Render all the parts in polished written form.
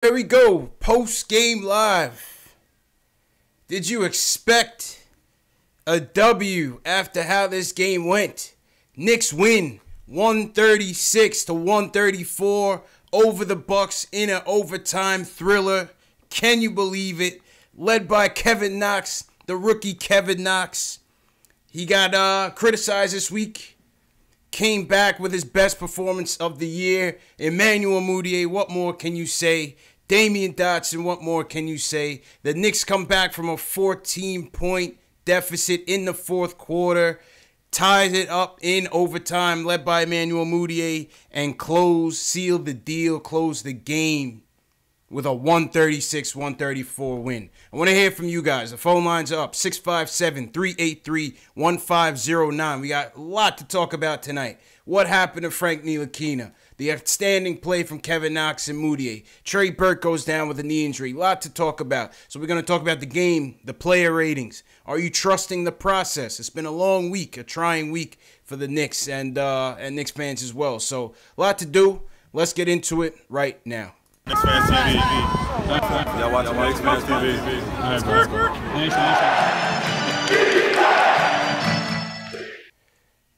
There we go. Post-game live. Did you expect a W after how this game went? Knicks win 136-134 over the Bucks in an overtime thriller. Can you believe it? Led by Kevin Knox, the rookie Kevin Knox. He got criticized this week. Came back with his best performance of the year. Emmanuel Mudiay, what more can you say? Damian Dotson, what more can you say? The Knicks come back from a 14-point deficit in the fourth quarter, ties it up in overtime, led by Emmanuel Mudiay, and sealed the deal, closed the game with a 136-134 win. I want to hear from you guys. The phone lines are up, 657-383-1509. We got a lot to talk about tonight. What happened to Frank Ntilikina? The outstanding play from Kevin Knox and Mudiay. Trey Burke goes down with a knee injury. A lot to talk about. So we're going to talk about the game, the player ratings. Are you trusting the process? It's been a long week, a trying week for the Knicks and Knicks fans as well. So a lot to do. Let's get into it right now. Knicks Fans TV. Y'all watching Knicks Fans TV.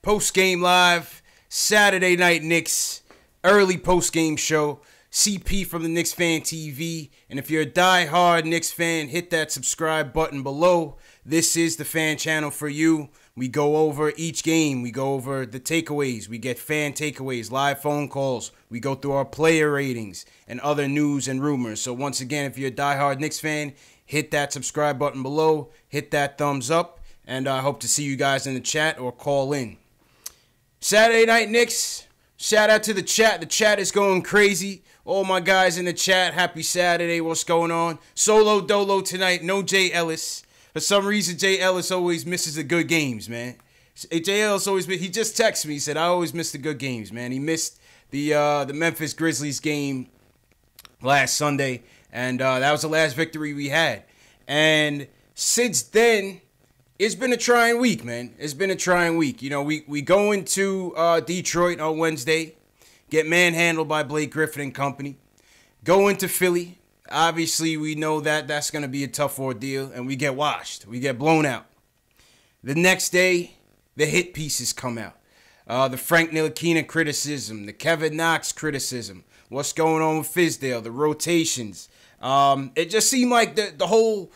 Post-game live, Saturday night Knicks, early post-game show. CP from the Knicks Fan TV. And if you're a die-hard Knicks fan, hit that subscribe button below. This is the fan channel for you. We go over each game. We go over the takeaways. We get fan takeaways, live phone calls. We go through our player ratings and other news and rumors. So once again, if you're a diehard Knicks fan, hit that subscribe button below. Hit that thumbs up. And I hope to see you guys in the chat or call in. Saturday night Knicks. Shout out to the chat. The chat is going crazy. All my guys in the chat, happy Saturday. What's going on? Solo dolo tonight. No Jay Ellis. For some reason, Jay Ellis always misses the good games, man. Jay Ellis he just texted me. He said, I always miss the good games, man. He missed the Memphis Grizzlies game last Sunday, and that was the last victory we had. And since then, it's been a trying week, man. It's been a trying week. You know, we go into Detroit on Wednesday, get manhandled by Blake Griffin and company, go into Philly. Obviously, we know that that's going to be a tough ordeal, and we get washed. We get blown out. The next day, the hit pieces come out. The Frank Ntilikina criticism, the Kevin Knox criticism, what's going on with Fizdale, the rotations. It just seemed like the whole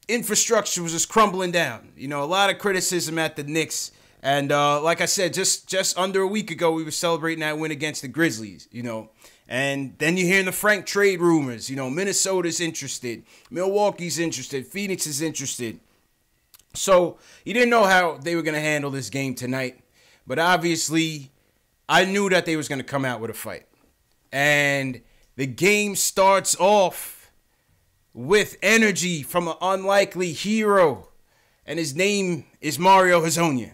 infrastructure was just crumbling down. You know, a lot of criticism at the Knicks. And like I said, just under a week ago, we were celebrating that win against the Grizzlies, you know. And then you're hearing the Frank trade rumors. You know, Minnesota's interested. Milwaukee's interested. Phoenix is interested. So you didn't know how they were going to handle this game tonight. But obviously, I knew that they was going to come out with a fight. And the game starts off with energy from an unlikely hero. And his name is Mario Hezonja.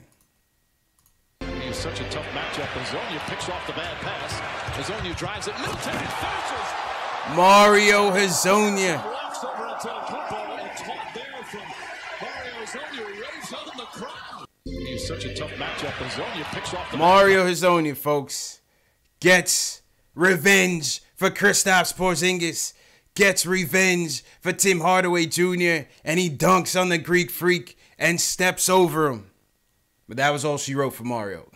He's such a tough matchup. Hezonja picks off the bad pass. Hezonja drives it. Middleton finishes. Mario Hezonja. Walks over until Kupo and caught there from Mario Hezonja. Raves on the crowd. He's such a tough matchup. Hezonja picks off the Mario Hezonja, folks, gets revenge for Kristaps Porzingis. Gets revenge for Tim Hardaway Jr. And he dunks on the Greek Freak and steps over him. But that was all she wrote for Mario.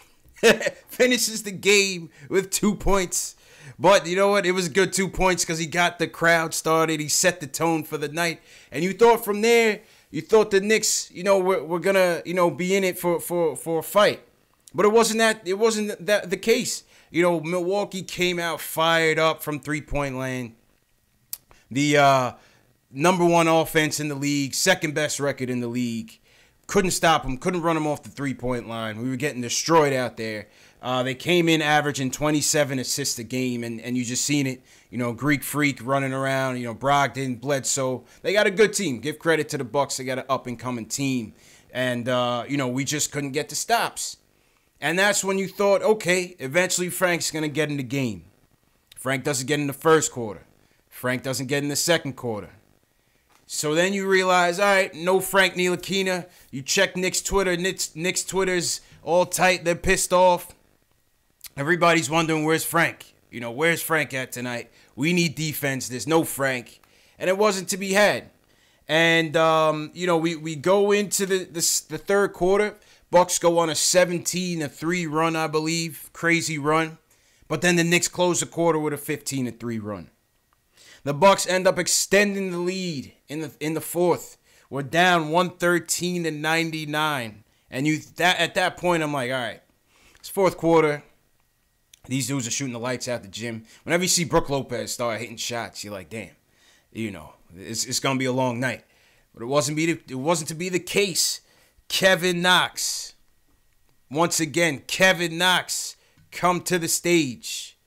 Finishes the game with 2 points. But you know what? It was a good 2 points because he got the crowd started. He set the tone for the night. And you thought from there, you thought the Knicks, you know, we're going to, you know, be in it for a fight. But it wasn't that the case. You know, Milwaukee came out fired up from three-point land. The number one offense in the league, second best record in the league. Couldn't stop them, couldn't run them off the three-point line. We were getting destroyed out there. They came in averaging 27 assists a game, and you just seen it. You know, Greek Freak running around, you know, Brogdon, Bledsoe. They got a good team. Give credit to the Bucks. They got an up-and-coming team. And, you know, we just couldn't get the stops. And that's when you thought, okay, eventually Frank's going to get in the game. Frank doesn't get in the first quarter. Frank doesn't get in the second quarter. So then you realize, all right, no Frank Ntilikina. You check Knicks Twitter. Knicks Twitter's all tight. They're pissed off. Everybody's wondering, where's Frank? You know, where's Frank at tonight? We need defense. There's no Frank. And it wasn't to be had. And, you know, we go into the third quarter. Bucks go on a 17-3 run, I believe. Crazy run. But then the Knicks close the quarter with a 15-3 run. The Bucks end up extending the lead in the fourth. We're down 113-99. And at that point, I'm like, all right, it's fourth quarter. These dudes are shooting the lights out the gym. Whenever you see Brook Lopez start hitting shots, you're like, damn, you know, it's gonna be a long night. But it wasn't to be the case. Kevin Knox, once again, Kevin Knox, come to the stage.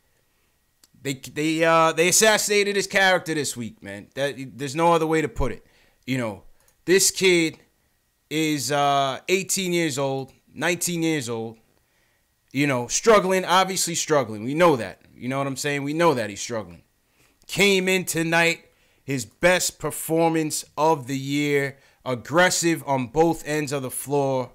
They assassinated his character this week, man. There's no other way to put it. You know, this kid is 18 years old, 19 years old. You know, struggling, obviously struggling. We know that. You know what I'm saying? We know that he's struggling. Came in tonight, his best performance of the year. Aggressive on both ends of the floor.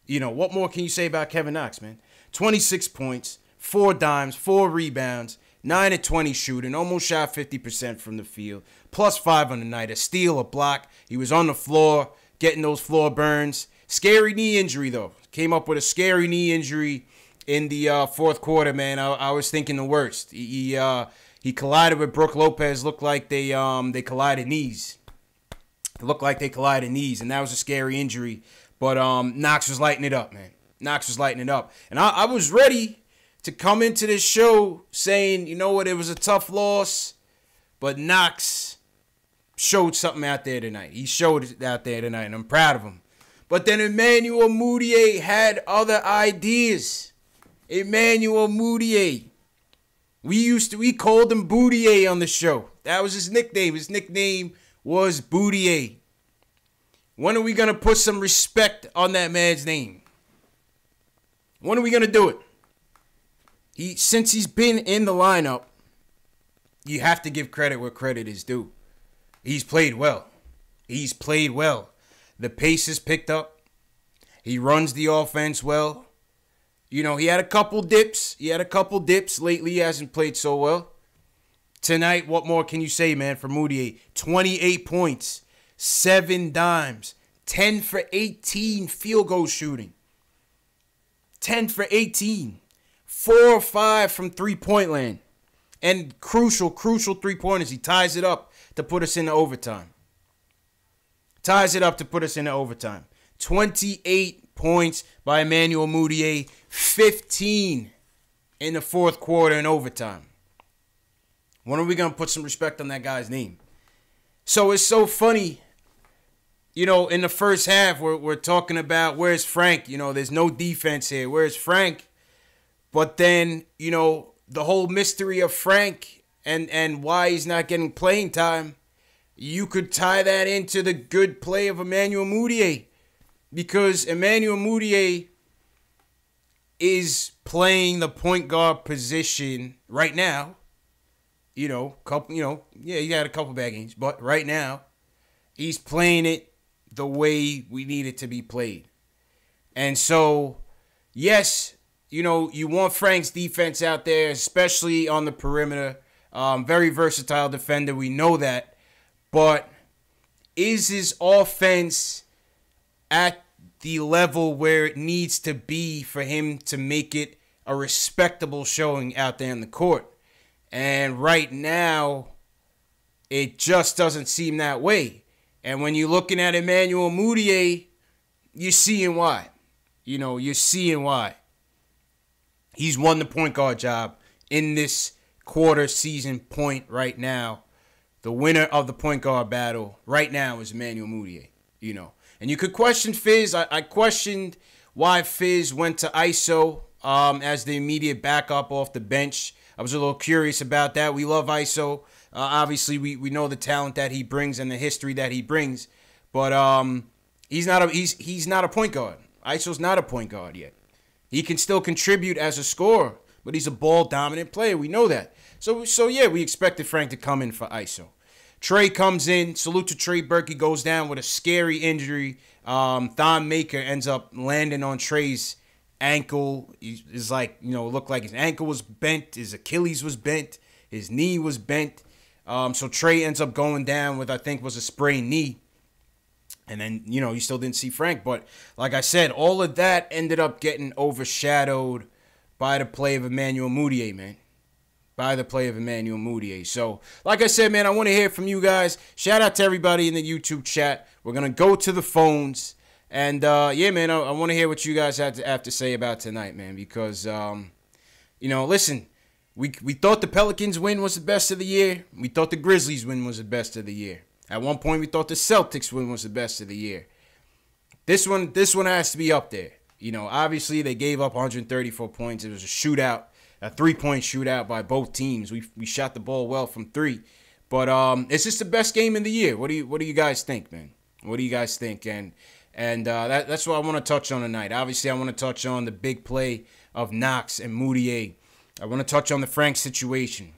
You know, what more can you say about Kevin Knox, man? 26 points, 4 dimes, 4 rebounds, 9-20 shooting, almost shot 50% from the field, +5 on the night, a steal, a block. He was on the floor, getting those floor burns. Scary knee injury, though. Came up with a scary knee injury in the fourth quarter, man. I was thinking the worst. He collided with Brook Lopez. Looked like they collided knees. It looked like they collided knees, and that was a scary injury. But Knox was lighting it up, man. Knox was lighting it up. And I was ready to come into this show saying, you know what, it was a tough loss, but Knox showed something out there tonight. He showed it out there tonight, and I'm proud of him. But then Emmanuel Mudiay had other ideas. Emmanuel Mudiay. We called him Bootier on the show. That was his nickname. His nickname was Bootier. When are we going to put some respect on that man's name? When are we going to do it? Since he's been in the lineup, you have to give credit where credit is due. He's played well. He's played well. The pace is picked up. He runs the offense well. You know, he had a couple dips. Lately, he hasn't played so well. Tonight, what more can you say, man, for Mudiay? 28 points, 7 dimes, 10 for 18 field goal shooting. 10 for 18. 4 or 5 from three-point land. And crucial three-pointers. He ties it up to put us into overtime. 28 points by Emmanuel Mudiay. 15 in the fourth quarter in overtime. When are we going to put some respect on that guy's name? So it's so funny. You know, in the first half, we're talking about where's Frank? You know, there's no defense here. Where's Frank? But then, you know, the whole mystery of Frank and why he's not getting playing time, you could tie that into the good play of Emmanuel Mudiay. Because Emmanuel Mudiay is playing the point guard position right now. He had a couple bad games, but right now, he's playing it the way we need it to be played. And so, yes, you know, you want Frank's defense out there, especially on the perimeter. Very versatile defender, we know that. But is his offense at the level where it needs to be for him to make it a respectable showing out there in the court? And right now, it just doesn't seem that way. And when you're looking at Emmanuel Mudiay, you're seeing why. You know, you're seeing why. He's won the point guard job in this quarter season point right now. The winner of the point guard battle right now is Emmanuel Mudiay, you know. And you could question Fizz. I questioned why Fizz went to ISO as the immediate backup off the bench. I was a little curious about that. We love ISO. Obviously, we know the talent that he brings and the history that he brings. But he's not a point guard. ISO's not a point guard yet. He can still contribute as a scorer, but he's a ball-dominant player. We know that. So yeah, we expected Frank to come in for ISO. Trey comes in. Salute to Trey Burke. He goes down with a scary injury. Thon Maker ends up landing on Trey's ankle is like, looked like his ankle was bent, his Achilles was bent, his knee was bent. So Trey ends up going down with, I think, was a sprained knee. And then, you still didn't see Frank. But like I said, all of that ended up getting overshadowed by the play of Emmanuel Mudiay, man. By the play of Emmanuel Mudiay. So, like I said, man, I want to hear from you guys. Shout out to everybody in the YouTube chat. We're going to go to the phones. And, yeah, man, I want to hear what you guys have to say about tonight, man. Because, listen, we thought the Pelicans win was the best of the year. We thought the Grizzlies win was the best of the year. At one point, we thought the Celtics win was the best of the year. This one has to be up there. Obviously, they gave up 134 points. It was a shootout. A 3-point shootout by both teams. We shot the ball well from 3. But it's just the best game of the year. What do you guys think, man? What do you guys think? And that's what I want to touch on tonight. Obviously, I want to touch on the big play of Knox and Mudiay. I want to touch on the Frank situation.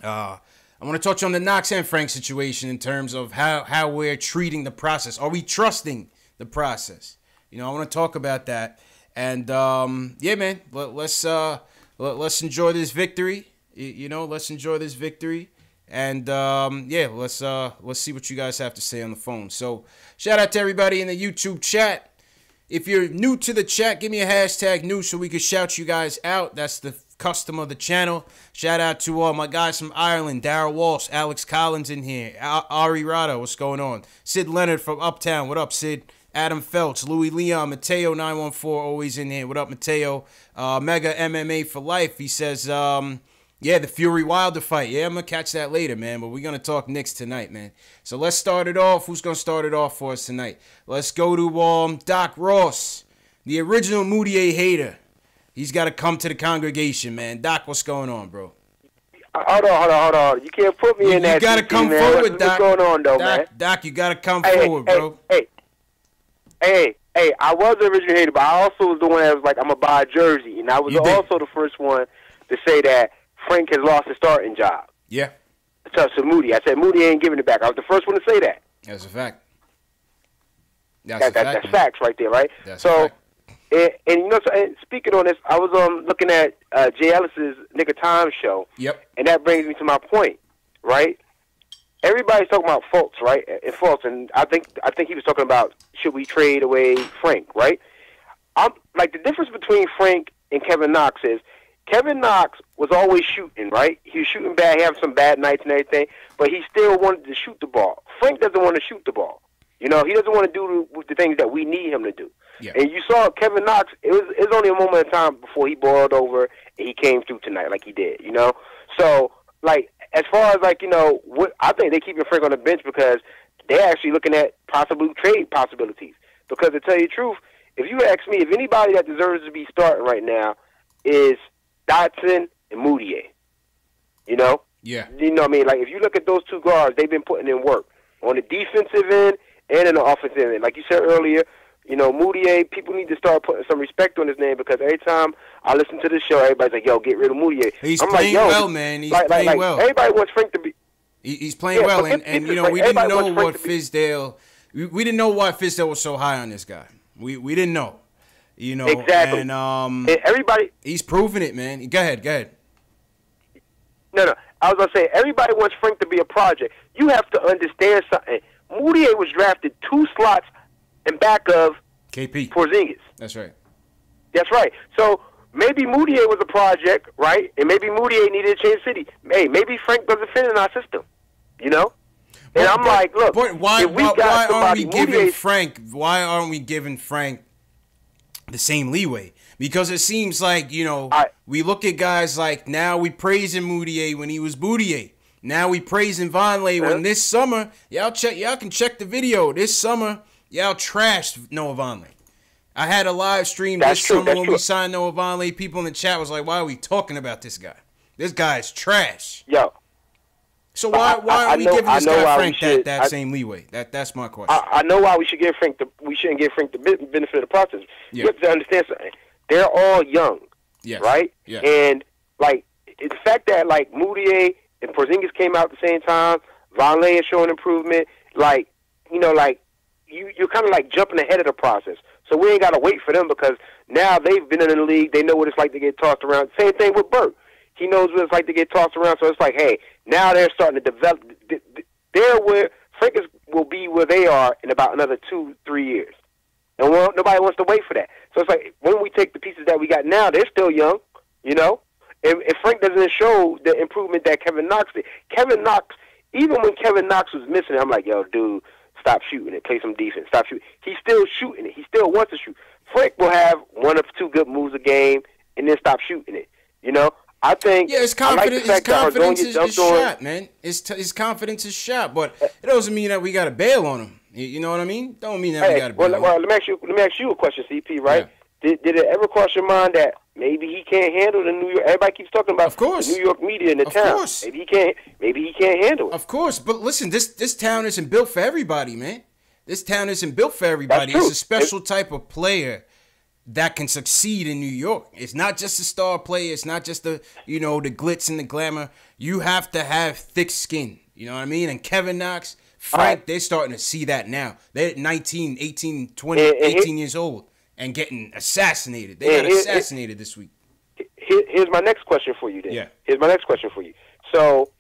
I want to touch on the Knox and Frank situation in terms of how we're treating the process. Are we trusting the process? I want to talk about that. And yeah, man, let's enjoy this victory. Let's enjoy this victory. And yeah, let's see what you guys have to say on the phone. So shout out to everybody in the YouTube chat. If you're new to the chat, give me a hashtag new so we can shout you guys out. That's the custom of the channel. Shout out to all my guys from Ireland, Darryl Walsh, Alex Collins in here, Ari Rada, what's going on? Sid Leonard from Uptown, what up, Sid? Adam Feltz, Louis Leon, Mateo 914, always in here. What up, Mateo? Mega MMA for life. He says, yeah, the Fury Wilder fight. Yeah, I'm going to catch that later, man. But we're going to talk Knicks tonight, man. So let's start it off. Who's going to start it off for us tonight? Let's go to Doc Ross, the original Mudiay hater. He's got to come to the congregation, man. Doc, what's going on, bro? Hold on. You can't put me in that. You got to come forward, Doc. What's going on, though, man? Doc, you got to come forward, bro. Hey, I was the original hater, but I also was the one that was like, I'm going to buy a jersey. And I was also the first one to say that Frank has lost his starting job. Yeah. So Moody. I said, Moody ain't giving it back. I was the first one to say that. That's a fact. That's facts right there, right? That's so, and speaking on this, I was looking at Jay Ellis's Nick of Time show. Yep. And that brings me to my point, right? Everybody's talking about faults, right? And faults, and I think he was talking about should we trade away Frank, right? Like the difference between Frank and Kevin Knox is Kevin Knox was always shooting, right? He was shooting bad, having some bad nights and everything, but he still wanted to shoot the ball. Frank doesn't want to shoot the ball. He doesn't want to do the things that we need him to do. Yeah. And you saw Kevin Knox. It was only a moment of time before he boiled over and he came through tonight like he did. So like. As far as, what I think they're keeping Frank on the bench because they're actually looking at possible trade possibilities. Because to tell you the truth, if you ask me, if anybody that deserves to be starting right now is Dotson and Mudiay. Yeah. You know what I mean? Like, if you look at those two guards, they've been putting in work on the defensive end and in the offensive end. Like you said earlier, Mudiay, people need to start putting some respect on his name because every time I listen to this show, everybody's like, yo, get rid of Mudiay. He's playing well, man. He's playing well. Everybody wants Frank to be. He's playing well, and we didn't know what Fizdale. We didn't know why Fizdale was so high on this guy. We didn't know. Exactly. And everybody. He's proving it, man. Go ahead. No. I was going to say, everybody wants Frank to be a project. You have to understand something. Mudiay was drafted 2 slots in back of KP Porzingis. That's right. So maybe Mudiay was a project, right? And maybe Mudiay needed to change city. Hey, maybe Frank doesn't fit in our system. And I'm like, look, why aren't we giving Frank the same leeway? Because it seems like, we look at guys like now we praising Mudiay when he was Mudiay. Now we praising Vonleh when this summer, y'all can check the video. This summer, y'all trashed Noah Vonleh. I had a live stream this summer when we signed Noah Vonleh. People in the chat was like, why are we talking about this guy? This guy is trash. Yo. So why are we giving this guy Frank that same leeway? That's my question. I know why we shouldn't give Frank the benefit of the process. Yeah. You have to understand something. They're all young. Yes. Right? Yeah. And the fact that Mudiay and Porzingis came out at the same time, Vonleh is showing improvement, you're kind of jumping ahead of the process. So we ain't got to wait for them because now they've been in the league. They know what it's like to get tossed around. Same thing with Burt. He knows what it's like to get tossed around. So it's like, hey, now they're starting to develop. They're where Frank will be where they are in about another 2-3 years. And nobody wants to wait for that. So it's like when we take the pieces that we got now, they're still young, you know. And Frank doesn't show the improvement that Kevin Knox did. Kevin Knox, even when Kevin Knox was missing, I'm like, yo, dude, stop shooting it. Play some defense. Stop shooting. He's still shooting it. He still wants to shoot. Frank will have 1 or 2 good moves a game and then stop shooting it. You know, I think. Yeah, his confidence, his confidence is shot, man. His confidence is shot, but it doesn't mean that we got to bail on him. You know what I mean? Don't mean that we got to bail on him. Well, let me ask you a question, CP. Right? Yeah. Did it ever cross your mind that maybe he can't handle the New York? Everybody keeps talking about the New York media in the town. Of course. Maybe he can't handle it. Of course, but listen, this town isn't built for everybody, man. This town isn't built for everybody. It's a special type of player that can succeed in New York. It's not just a star player. It's not just the glitz and the glamour. You have to have thick skin. You know what I mean? And Kevin Knox, Frank, they're starting to see that now. They're 19, 18, 20, 18 years old and getting assassinated. They got assassinated this week. Here's my next question for you then. Yeah. Here's my next question for you. So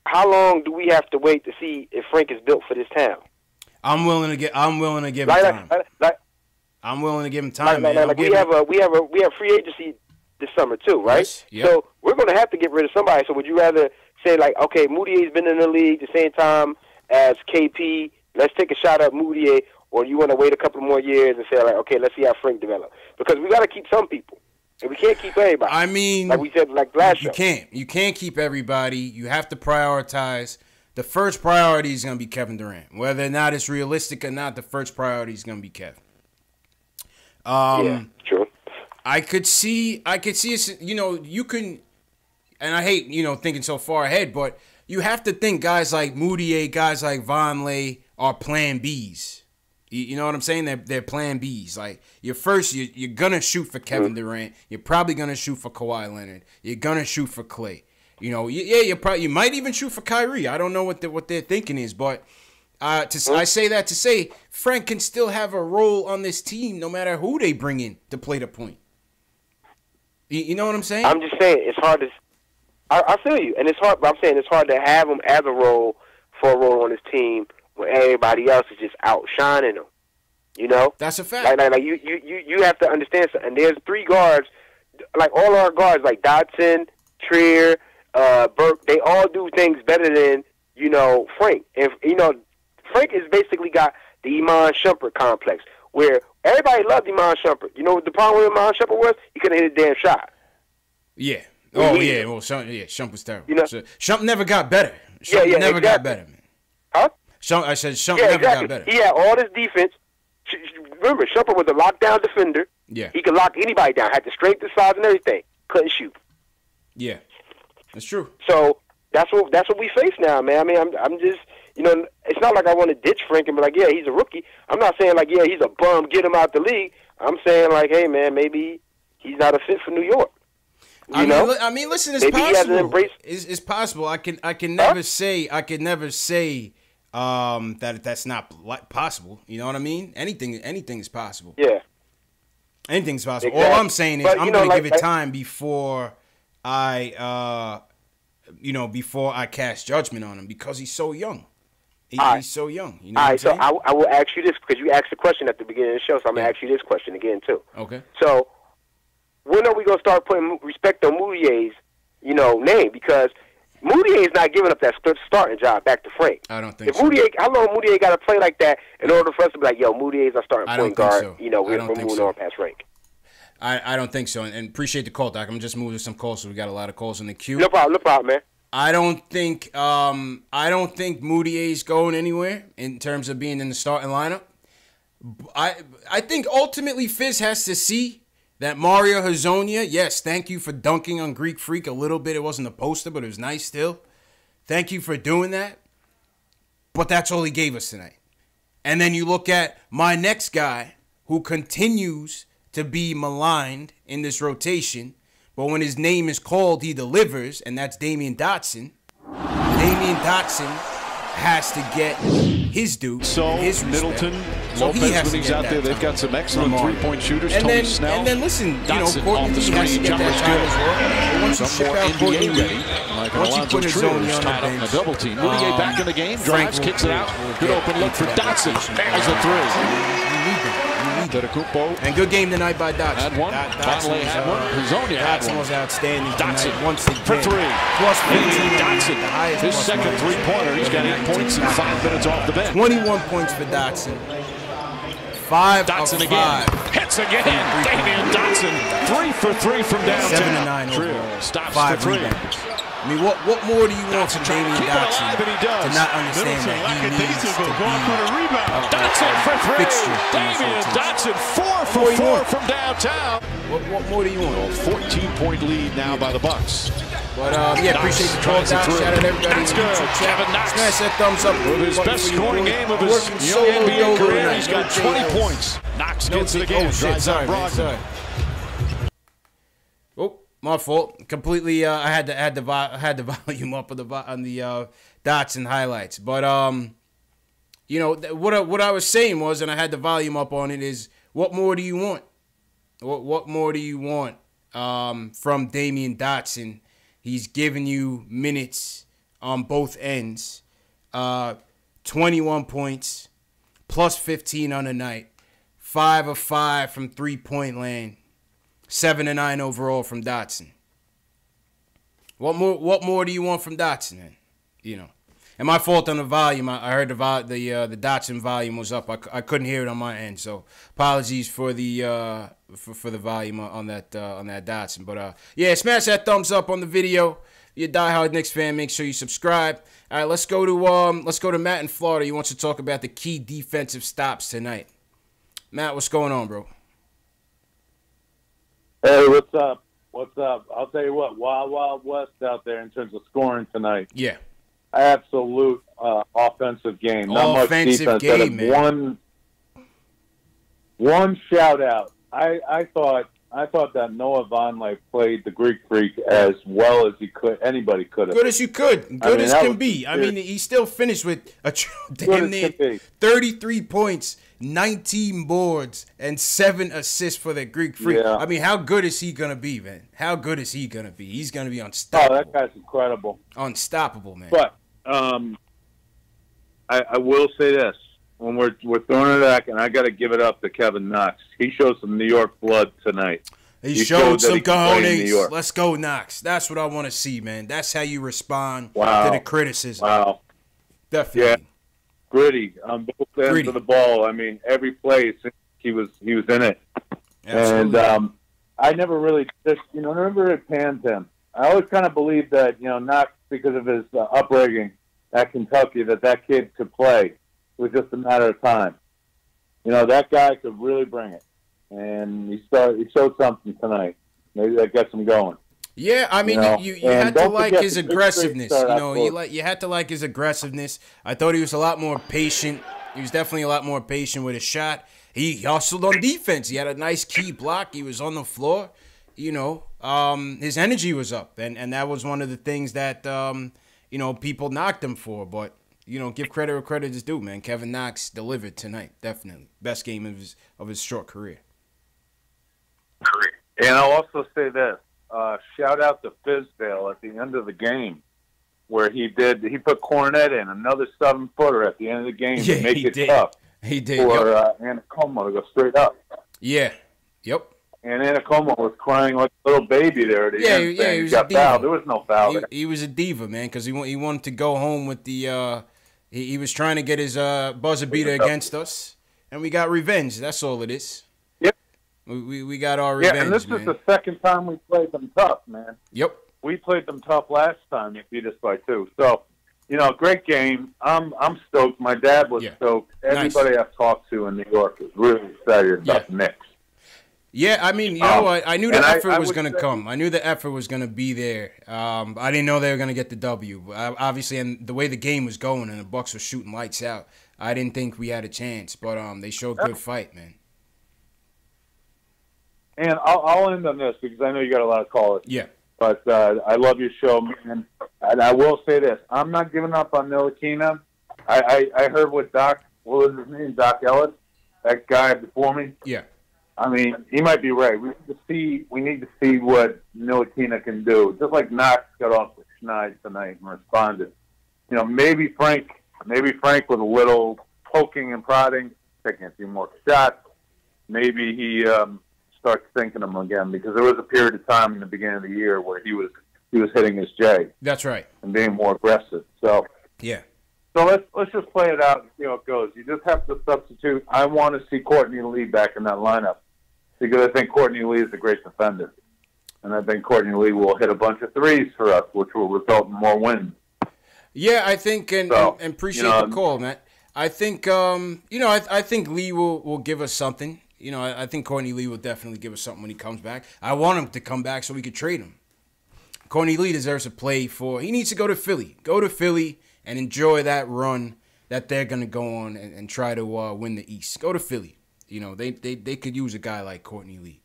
how long do we have to wait to see if Frank is built for this town? I'm willing to give him time. I'm willing to give him time, man. We have free agency this summer too, right? Yes, yep. So we're going to have to get rid of somebody. So would you rather say like, okay, Moutier's been in the league the same time as KP. Let's take a shot at Moutier, or you want to wait a couple more years and say like, okay, let's see how Frank develops, because we got to keep some people. And we can't keep everybody. I mean, like we said, like last show. You can't keep everybody. You have to prioritize. The first priority is going to be Kevin Durant. Whether or not it's realistic or not, the first priority is going to be Kevin. Yeah, true. I could see it, you can, and I hate, thinking so far ahead, but you have to think guys like Moutier, guys like Vonleh are plan Bs. You know what I'm saying? They're plan Bs. Like, you're going to shoot for Kevin Durant. You're probably going to shoot for Kawhi Leonard. You're going to shoot for Klay. You might even shoot for Kyrie. I don't know what their thinking is, but I say that to say Frank can still have a role on this team no matter who they bring in to play the point. You know what I'm saying? I'm just saying it's hard to. I feel you, and it's hard. But I'm saying it's hard to have him as a role on this team when everybody else is just outshining him. You know, that's a fact. Like you have to understand something. And there's 3 guards, like all our guards, like Dotson, Trier, Burke. They all do things better than Frank. And Frank has basically got the Iman Shumpert complex, where everybody loved Iman Shumpert. You know what the problem with Iman Shumpert was? He couldn't hit a damn shot. Yeah. Oh, yeah. Well, Shump was terrible. Shump never got better. Shump never got better, man. Huh? Shump never got better. He had all this defense. Remember, Shumpert was a lockdown defender. Yeah. He could lock anybody down. Had the strength, the size, and everything. Couldn't shoot. Yeah. That's true. So that's what we face now, man. I mean, I'm just, it's not like I want to ditch Frank and be like, yeah, he's a rookie. I'm not saying like, yeah, he's a bum, get him out the league. I'm saying like, hey, man, maybe he's not a fit for New York. I mean, listen, it's maybe possible. It's possible. I can never say that that's not possible. You know what I mean? Anything is possible. Yeah. Anything's possible. Exactly. All I'm saying is I'm going to give it time before I cast judgment on him, because he's so young. He's so young. You know all right, so I will ask you this, because you asked the question at the beginning of the show, so I'm going to ask you this question again, too. Okay. So when are we going to start putting respect on Moutier's, name? Because Moutier is not giving up that starting job back to Frank. I don't think so. How long Moutier got to play like that in order for us to be like, yo, Moutier's our starting point guard. So. We're moving on past Frank. I don't think so, and appreciate the call, Doc. I'm just moving some calls, so we got a lot of calls in the queue. No problem, man. I don't think Moutier's going anywhere in terms of being in the starting lineup. I think ultimately Fizz has to see that Mario Hezonja, yes, thank you for dunking on Greek Freak a little bit. It wasn't a poster, but it was nice still. Thank you for doing that. But that's all he gave us tonight. And then you look at my next guy who continues to be maligned in this rotation, but when his name is called, he delivers, and that's Damian Dotson. Damian Dotson has to get his due, his Middleton, respect. So he Lopez, has when to he's get out that there, they've time got some excellent three-point shooters. Tony Snell, and then listen, Dotson Courtney off the Lee has to screen, get that jumper's time good. as well. But once you Some ship more out Courtney NBA Lee, ready, like once you Alonzo put his Trier, zone who's on tied the up in bench, a double team. Moutier back in the game, drives, kicks it out. Good open look for Dotson. There's a three. And good game tonight by Dotson. Had one. Bonley had one. Hezonja had Dotson one. was outstanding Dotson tonight. Once again. for three. Plus 15. Dotson. The highest His plus second minus. three-pointer. He's got 8 points in 5 minutes off the bench. 21 points for Dotson. 5 Dotson of again. 5. Hits again. Damian Dotson. 3 for 3 from downtown. 7 to 9 Trier overall. stops 5 for 3. rebounds. I mean, what more do you want from Damian Dotson to not understand that he needs to be Dotson for 3. fixture. Damian Dotson 4 for 4 from downtown. What more do you want? 14-point lead now by the Bucks. But yeah, appreciate the call, Doc. Shout out everybody. That's good. Kevin Knox. Smash that thumbs up. With his best scoring game of his young NBA career, he's got 20 points. Knox gets it again. Drives out Brogdon. Oh, my fault. Completely. I had the volume up on the Dotson highlights. But you know what I was saying was, and I had the volume up on it, is what more do you want? What more do you want from Damian Dotson? He's giving you minutes on both ends. 21 points, plus 15 on the night. 5 of 5 from three-point land. 7 to 9 overall from Dotson. What more do you want from Dotson, man? You know. And my fault on the volume. I heard the Dotson volume was up. I couldn't hear it on my end, so apologies for the for the volume on that Dotson. But yeah, smash that thumbs up on the video. If you're a diehard Knicks fan, make sure you subscribe. All right, let's go to Matt in Florida. He wants to talk about the key defensive stops tonight. Matt, what's going on, bro? Hey, what's up? What's up? I'll tell you what, Wild Wild West out there in terms of scoring tonight. Yeah. Absolute offensive game. Not Offensive much defense. game, man. One shout out. I thought that Noah Vonleh played the Greek Freak as well as anybody could have. Good as you could. Good as can be. I mean, he still finished with a damn near 33 points, 19 boards, and 7 assists for the Greek Freak. Yeah. I mean, how good is he going to be, man? How good is he going to be? He's going to be unstoppable. Oh, that guy's incredible. Unstoppable, man. But I will say this. When we're throwing it back, and I got to give it up to Kevin Knox. He showed some New York blood tonight. He showed some cojones. Let's go, Knox. That's what I want to see, man. That's how you respond to the criticism. Wow. Definitely. Yeah. Gritty on both ends of the ball. I mean, every play he was in it. Absolutely. And I never really never it panned him. I always kind of believed that, Knox, because of his upbringing at Kentucky, that kid could play. It was just a matter of time. That guy could really bring it. And he showed something tonight. Maybe that gets him going. Yeah, I mean, you had to like his aggressiveness. You had to like his aggressiveness. I thought he was a lot more patient. He was definitely a lot more patient with his shot. He hustled on defense. He had a nice key block. He was on the floor. His energy was up, and that was one of the things that people knocked him for. But give credit where credit is due, man. Kevin Knox delivered tonight, definitely best game of his short career. And I'll also say this: shout out to Fizdale at the end of the game, where he put Cornet in another 7-footer at the end of the game to make it tough. He did for Anacomo to go straight up. Yeah. Yep. And Anacomo was crying like a little baby there at the end. Yeah, he was got fouled. There was no foul there. He was a diva, man, because he wanted to go home with the. He was trying to get his buzzer beater against us, and we got revenge. That's all it is. Yep. We got our revenge, and this is the second time we played them tough, man. Yep. We played them tough last time. They beat us by 2. So, great game. I'm stoked. My dad was stoked. Everybody I've talked to in New York is really excited about the Knicks. Yeah, I mean, you know what? I knew the effort was going to come. I knew the effort was going to be there. I didn't know they were going to get the W. Obviously, and the way the game was going and the Bucks were shooting lights out, I didn't think we had a chance. But they showed good fight, man. And I'll end on this because I know you got a lot of callers. Yeah. But I love your show, man. And I will say this. I'm not giving up on Ntilikina. I heard what what was his name, Doc Ellis, that guy before me. Yeah. I mean, he might be right. We need to see what Ntilikina can do. Just like Knox got off the schneid tonight and responded. You know, maybe Frank with a little poking and prodding, taking a few more shots. Maybe he starts thinking them again, because there was a period of time in the beginning of the year where he was hitting his J. That's right. And being more aggressive. So yeah. So let's just play it out and see how it goes. You just have to substitute. I want to see Courtney Lee back in that lineup, because I think Courtney Lee is a great defender. And I think Courtney Lee will hit a bunch of threes for us, which will result in more wins. Yeah, I think, and appreciate the call, Matt. I think, I think Lee will give us something. You know, I think Courtney Lee will definitely give us something when he comes back. I want him to come back so we could trade him. Courtney Lee deserves to play he needs to go to Philly. Go to Philly and enjoy that run that they're going to go on and try to win the East. Go to Philly. You know, they could use a guy like Courtney Lee.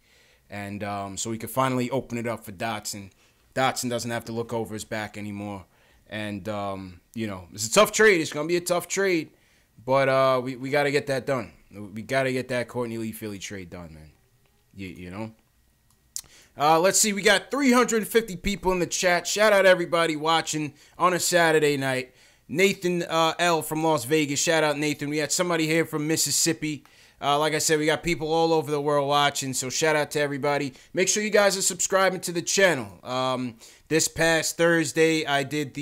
And so we could finally open it up for Dotson. Dotson doesn't have to look over his back anymore. And, it's a tough trade. It's going to be a tough trade. But we got to get that done. We got to get that Courtney Lee Philly trade done, man. You know? Let's see. We got 350 people in the chat. Shout out everybody watching on a Saturday night. Nathan L. from Las Vegas. Shout out, Nathan. We had somebody here from Mississippi. Like I said, we got people all over the world watching, so shout out to everybody. Make sure you guys are subscribing to the channel. This past Thursday, I did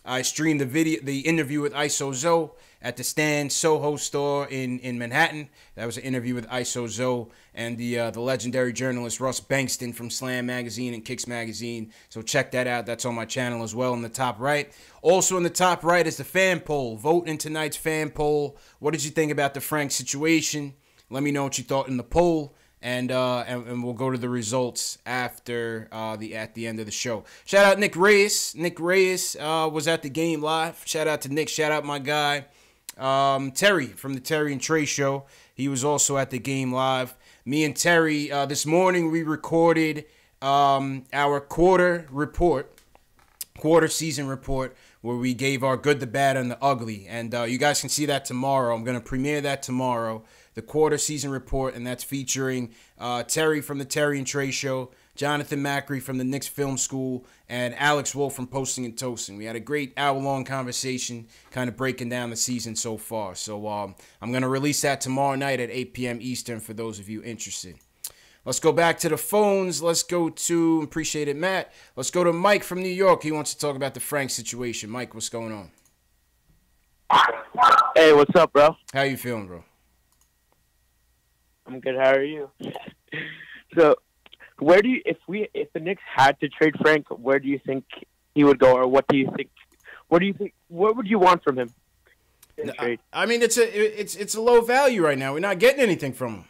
I streamed the interview with ISO Zoe at the Stand Soho store in Manhattan. That was an interview with ISO Zoe and the legendary journalist Russ Bankston from Slam Magazine and Kicks Magazine. So check that out. That's on my channel as well in the top right. Also in the top right is the fan poll. Vote in tonight's fan poll. What did you think about the Frank situation? Let me know what you thought in the poll. And we'll go to the results after at the end of the show. Shout out Nick Reyes. Nick Reyes was at the game live. Shout out to Nick. Shout out my guy Terry from the Terry and Trey show. He was also at the game live. Me and Terry this morning we recorded our quarter season report, where we gave our good, the bad, and the ugly. And you guys can see that tomorrow. I'm going to premiere that tomorrow, the quarter season report, and that's featuring Terry from the Terry and Trey show, Jonathan Macri from the Knicks Film School, and Alex Wolf from Posting and Toasting. We had a great hour-long conversation kind of breaking down the season so far. So I'm going to release that tomorrow night at 8 p.m. Eastern for those of you interested. Let's go back to the phones. Let's go to, appreciate it, Matt. Let's go to Mike from New York. He wants to talk about the Frank situation. Mike, what's going on? Hey, what's up, bro? How you feeling, bro? I'm good. How are you? So, where do you, if the Knicks had to trade Frank, where do you think he would go, or what do you think? What would you want from him? I mean, it's a low value right now. We're not getting anything from him.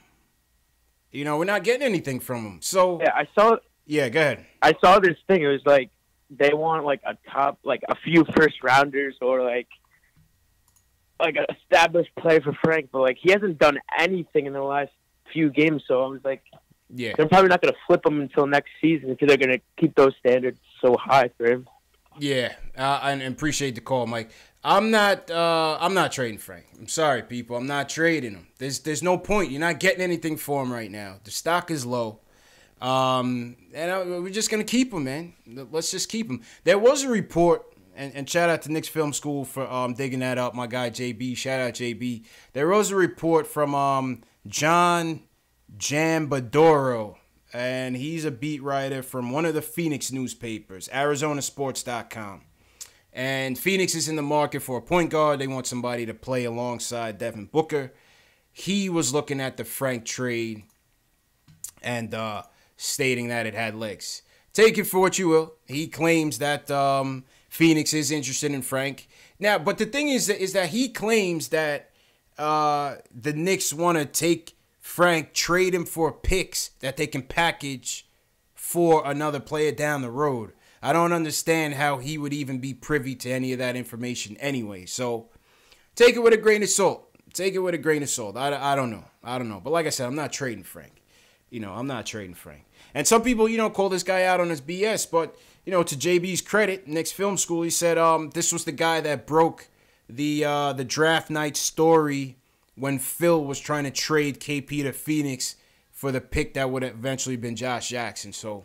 You know, we're not getting anything from him. So yeah, I saw. Yeah, go ahead. I saw this thing. It was like they want like a few first rounders or like an established play for Frank, but like he hasn't done anything in the last few games. So I was like, yeah, they're probably not going to flip him until next season because they're going to keep those standards so high for him. Yeah, I appreciate the call, Mike. I'm not trading Frank. I'm sorry, people. I'm not trading him. There's no point. You're not getting anything for him right now. The stock is low. And we're just going to keep him, man. Let's just keep him. There was a report, and shout out to Knicks Film School for digging that up. My guy, JB. Shout out, JB. There was a report from John Jambadoro, and he's a beat writer from one of the Phoenix newspapers, ArizonaSports.com. And Phoenix is in the market for a point guard. They want somebody to play alongside Devin Booker. He was looking at the Frank trade and stating that it had legs. Take it for what you will. He claims that Phoenix is interested in Frank. Now, but the thing is that he claims that the Knicks want to take Frank, trade him for picks that they can package for another player down the road. I don't understand how he would even be privy to any of that information anyway. So take it with a grain of salt. Take it with a grain of salt. I don't know. But like I said, I'm not trading Frank. I'm not trading Frank. And some people, call this guy out on his BS. But, to JB's credit, Knicks Film School, he said this was the guy that broke the draft night story when Phil was trying to trade KP to Phoenix for the pick that would have eventually been Josh Jackson. So,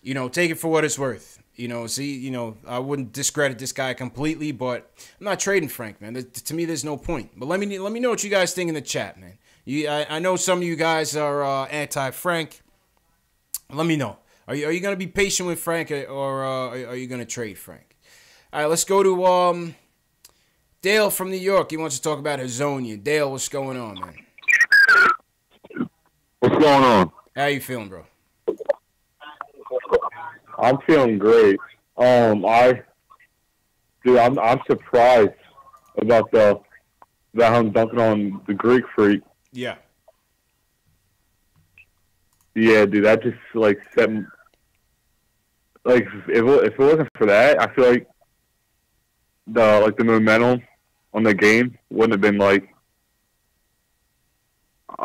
take it for what it's worth. I wouldn't discredit this guy completely, but I'm not trading Frank, man. To me, there's no point. But let me know what you guys think in the chat, man. I know some of you guys are anti-Frank. Let me know. Are you going to be patient with Frank, or are you going to trade Frank? All right, let's go to Dale from New York. He wants to talk about Hazonia. Dale, what's going on, man? What's going on? How you feeling, bro? I'm feeling great. I'm surprised about him dunking on the Greek Freak. Yeah. Yeah, dude, that just set me. If it wasn't for that, I feel like the momentum on the game wouldn't have been I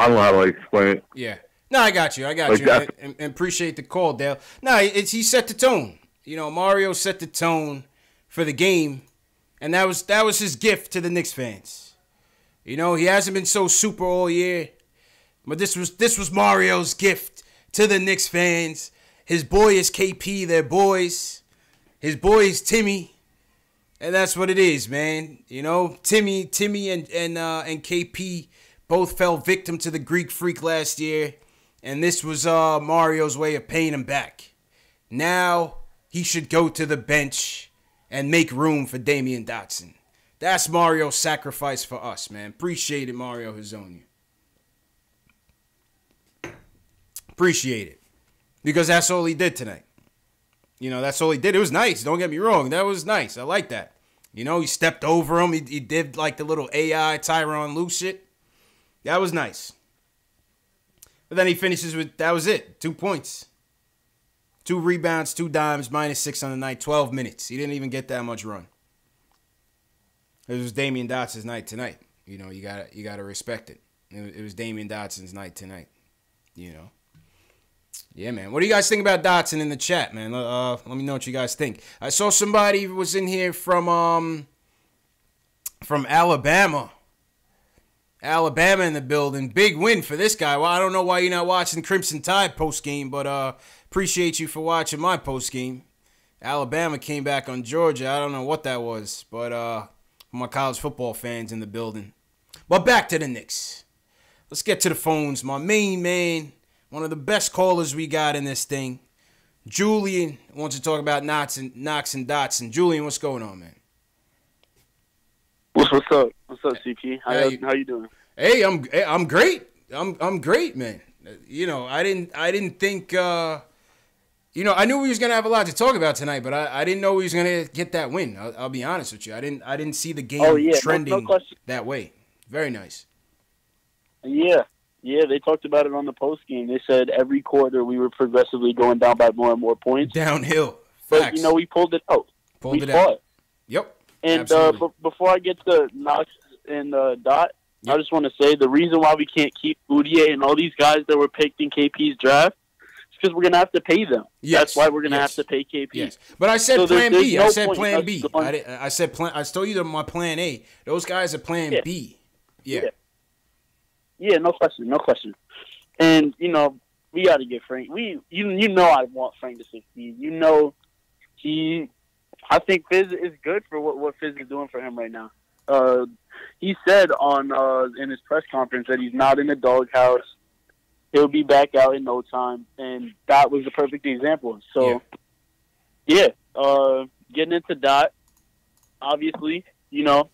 don't know how to explain it. Yeah. No, I got you. And appreciate the call, Dale. No, he set the tone. Mario set the tone for the game, and that was his gift to the Knicks fans. He hasn't been so super all year, but this was Mario's gift to the Knicks fans. His boy is KP, their boys. His boy is Timmy, and that's what it is, man. Timmy and KP both fell victim to the Greek Freak last year. And this was Mario's way of paying him back. Now he should go to the bench and make room for Damian Dotson. That's Mario's sacrifice for us, man. Appreciate it, Mario Hazonia. Appreciate it. Because that's all he did tonight. That's all he did. It was nice. Don't get me wrong. That was nice. I like that. He stepped over him. He did the little AI Tyronn Lue shit. That was nice. But then he finishes with, that was it. 2 points. 2 rebounds, 2 dimes, -6 on the night, 12 minutes. He didn't even get that much run. It was Damian Dotson's night tonight. You gotta respect it. It was Damian Dotson's night tonight. Yeah, man. What do you guys think about Dotson in the chat, man? Let me know what you guys think. I saw somebody was in here from Alabama. Alabama in the building. Big win for this guy. Well, I don't know why you're not watching Crimson Tide post-game, but appreciate you for watching my post-game. Alabama came back on Georgia. I don't know what that was, but my college football fans in the building. But back to the Knicks. Let's get to the phones. My main man, one of the best callers we got in this thing, Julian, wants to talk about Knox and Dotson. Julian, what's going on, man? What's up? What's up, CP? How you doing? Hey, I'm great. I'm great, man. I didn't think I knew we was gonna have a lot to talk about tonight, but I didn't know we was gonna get that win. I'll be honest with you. I didn't see the game trending that way. Very nice. Yeah, they talked about it on the post game. They said every quarter we were progressively going down by more and more points. Downhill. Facts. But we pulled it out. Pulled it out. Yep. And before I get to Knox and Dot, I just want to say the reason why we can't keep Boudier and all these guys that were picked in KP's draft is because we're going to have to pay them. Yes. That's why we're going to have to pay KP. Yes. But I said plan B. I said plan B. I said plan. I told you my plan A. Those guys are plan B. Yeah. Yeah, no question. And, we got to get Frank. I want Frank to succeed. I think Fizz is good for what Fizz is doing for him right now. He said in his press conference that he's not in the doghouse. He'll be back out in no time, and that was the perfect example. So, getting into Dot, obviously, 5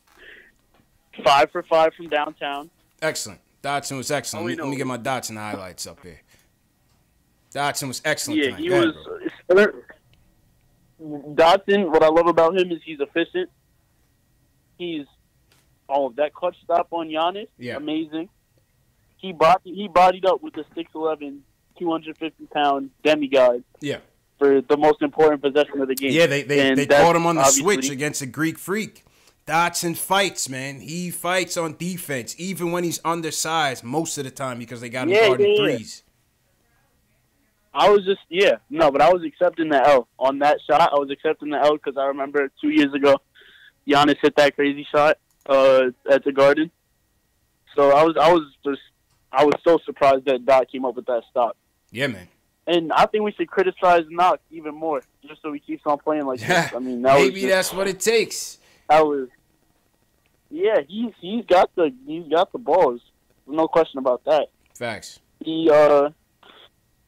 for 5 from downtown. Excellent. Dotson was excellent. Let me get my Dotson highlights up here. Dotson was excellent tonight. He was. Dotson, what I love about him is he's efficient. He's that clutch stop on Giannis, amazing. He bodied up with the 6'11", 250-pound demigod. Yeah. For the most important possession of the game. Yeah, they caught him on the switch against a Greek Freak. Dotson fights, man. He fights on defense, even when he's undersized most of the time because they got him guarding threes. I was but I was accepting the L. On that shot, I was accepting the L because I remember 2 years ago Giannis hit that crazy shot at the Garden. So I was so surprised that Doc came up with that stop. Yeah, man. And I think we should criticize Knox even more, just so he keeps on playing like this. I mean, maybe that's what it takes. Yeah, he's got the balls. No question about that. Facts. He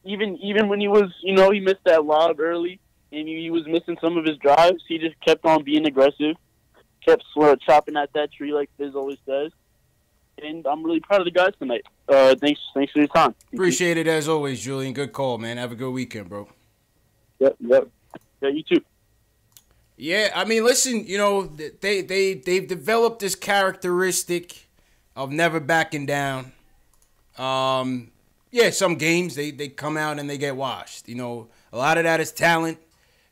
even when he was, he missed that lob early and he was missing some of his drives, he just kept on being aggressive, kept chopping at that tree like Fizz always does. And I'm really proud of the guys tonight. Thanks for your time. Appreciate it as always, Julian. Good call, man. Have a good weekend, bro. Yep. Yeah, you too. Yeah, I mean, listen, they've developed this characteristic of never backing down. Yeah, some games they come out and they get washed. A lot of that is talent.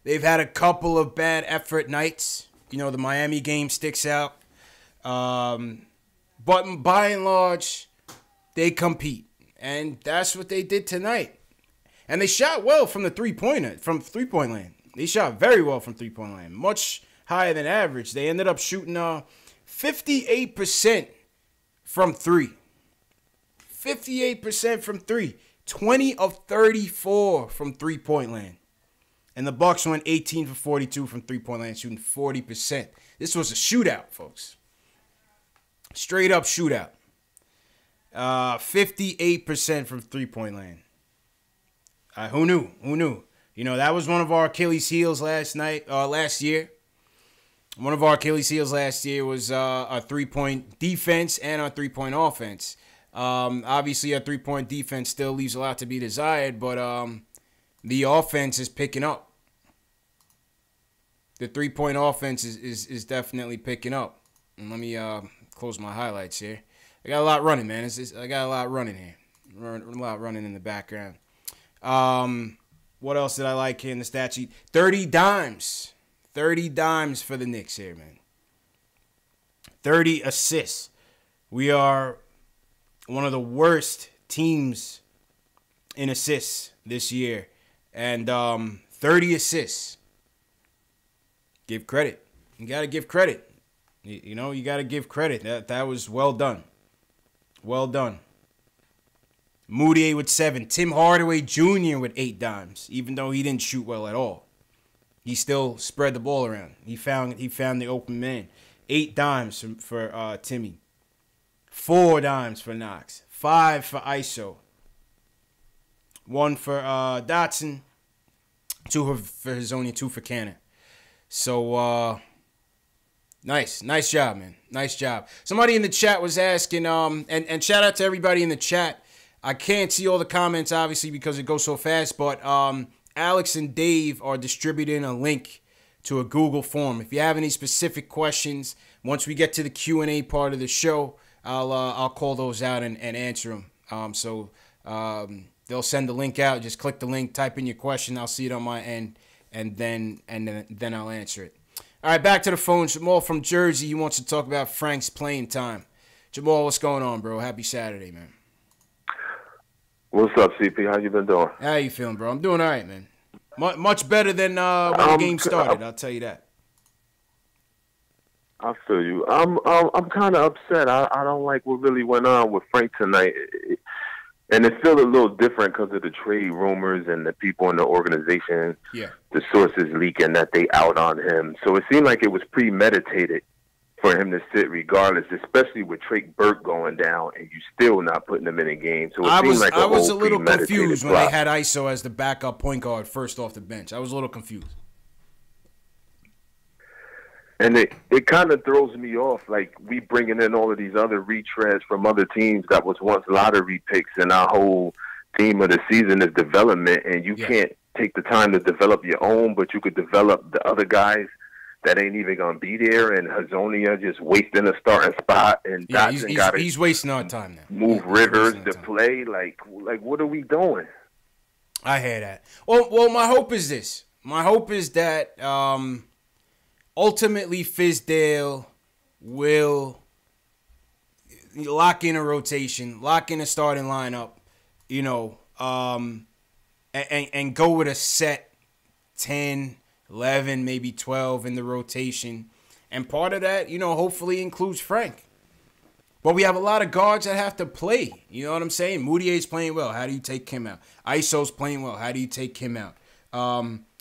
They've had a couple of bad effort nights. The Miami game sticks out. But by and large, they compete. And that's what they did tonight. And they shot well from the three-point land. They shot very well from three-point land. Much higher than average. They ended up shooting 58% from three. 58% from three. 20 of 34 from three-point land. And the Bucks went 18 for 42 from three-point land, shooting 40%. This was a shootout, folks. Straight up shootout. 58% from three-point land. Who knew? That was one of our Achilles heels last year. One of our Achilles heels last year was our three-point defense and our three-point offense. Obviously, our three-point defense still leaves a lot to be desired, but the offense is picking up. The three-point offense is definitely picking up. And let me close my highlights here. I got a lot running, man. I got a lot running here. A lot running in the background. What else did I like here in the stat sheet? 30 dimes. 30 dimes for the Knicks here, man. 30 assists. We are one of the worst teams in assists this year. And 30 assists. Give credit. You got to give credit. You got to give credit. That was well done. Well done. Moutier with 7. Tim Hardaway Jr. with 8 dimes, even though he didn't shoot well at all. He still spread the ball around. He found the open man. 8 dimes for Timmy. 4 dimes for Knox. 5 for ISO. 1 for Dotson. 2 for Hazonia. 2 for Cannon. So, nice job, man. Nice job. Somebody in the chat was asking, and shout out to everybody in the chat. I can't see all the comments, obviously, because it goes so fast, but Alex and Dave are distributing a link to a Google form. If you have any specific questions, once we get to the Q&A part of the show, I'll call those out and answer them. So they'll send the link out. Just click the link, type in your question. I'll see it on my end, and then I'll answer it. All right, back to the phone. Jamal from Jersey. He wants to talk about Frank's playing time. Jamal, what's going on, bro? Happy Saturday, man. What's up, CP? How you been doing? How you feeling, bro? I'm doing all right, man. Much better than when the game started. I'll tell you that. I feel you. I'm kind of upset. I don't like what really went on with Frank tonight, and it feels a little different because of the trade rumors and the people in the organization. Yeah. The sources leaking that they out on him. So it seemed like it was premeditated for him to sit regardless, especially with Trey Burke going down and you still not putting him in a game. So it seemed like I was a little confused when they had ISO as the backup point guard first off the bench. I was a little confused. And it kind of throws me off, like we bringing in all of these other retreads from other teams that was once lottery picks, and our whole theme of the season is development, and you can't take the time to develop your own, but you could develop the other guys that ain't even gonna be there, and Hazonia just wasting a starting spot, and he's wasting our time now. Move Rivers to play, like what are we doing? I hear that. Well, my hope is this. My hope is that ultimately Fizdale will lock in a rotation, lock in a starting lineup, and go with a set 10, 11, maybe 12 in the rotation, And part of that, hopefully includes Frank. But we have a lot of guards that have to play. You know what I'm saying? Moutier's playing well. How do you take him out? ISO's playing well. How do you take him out?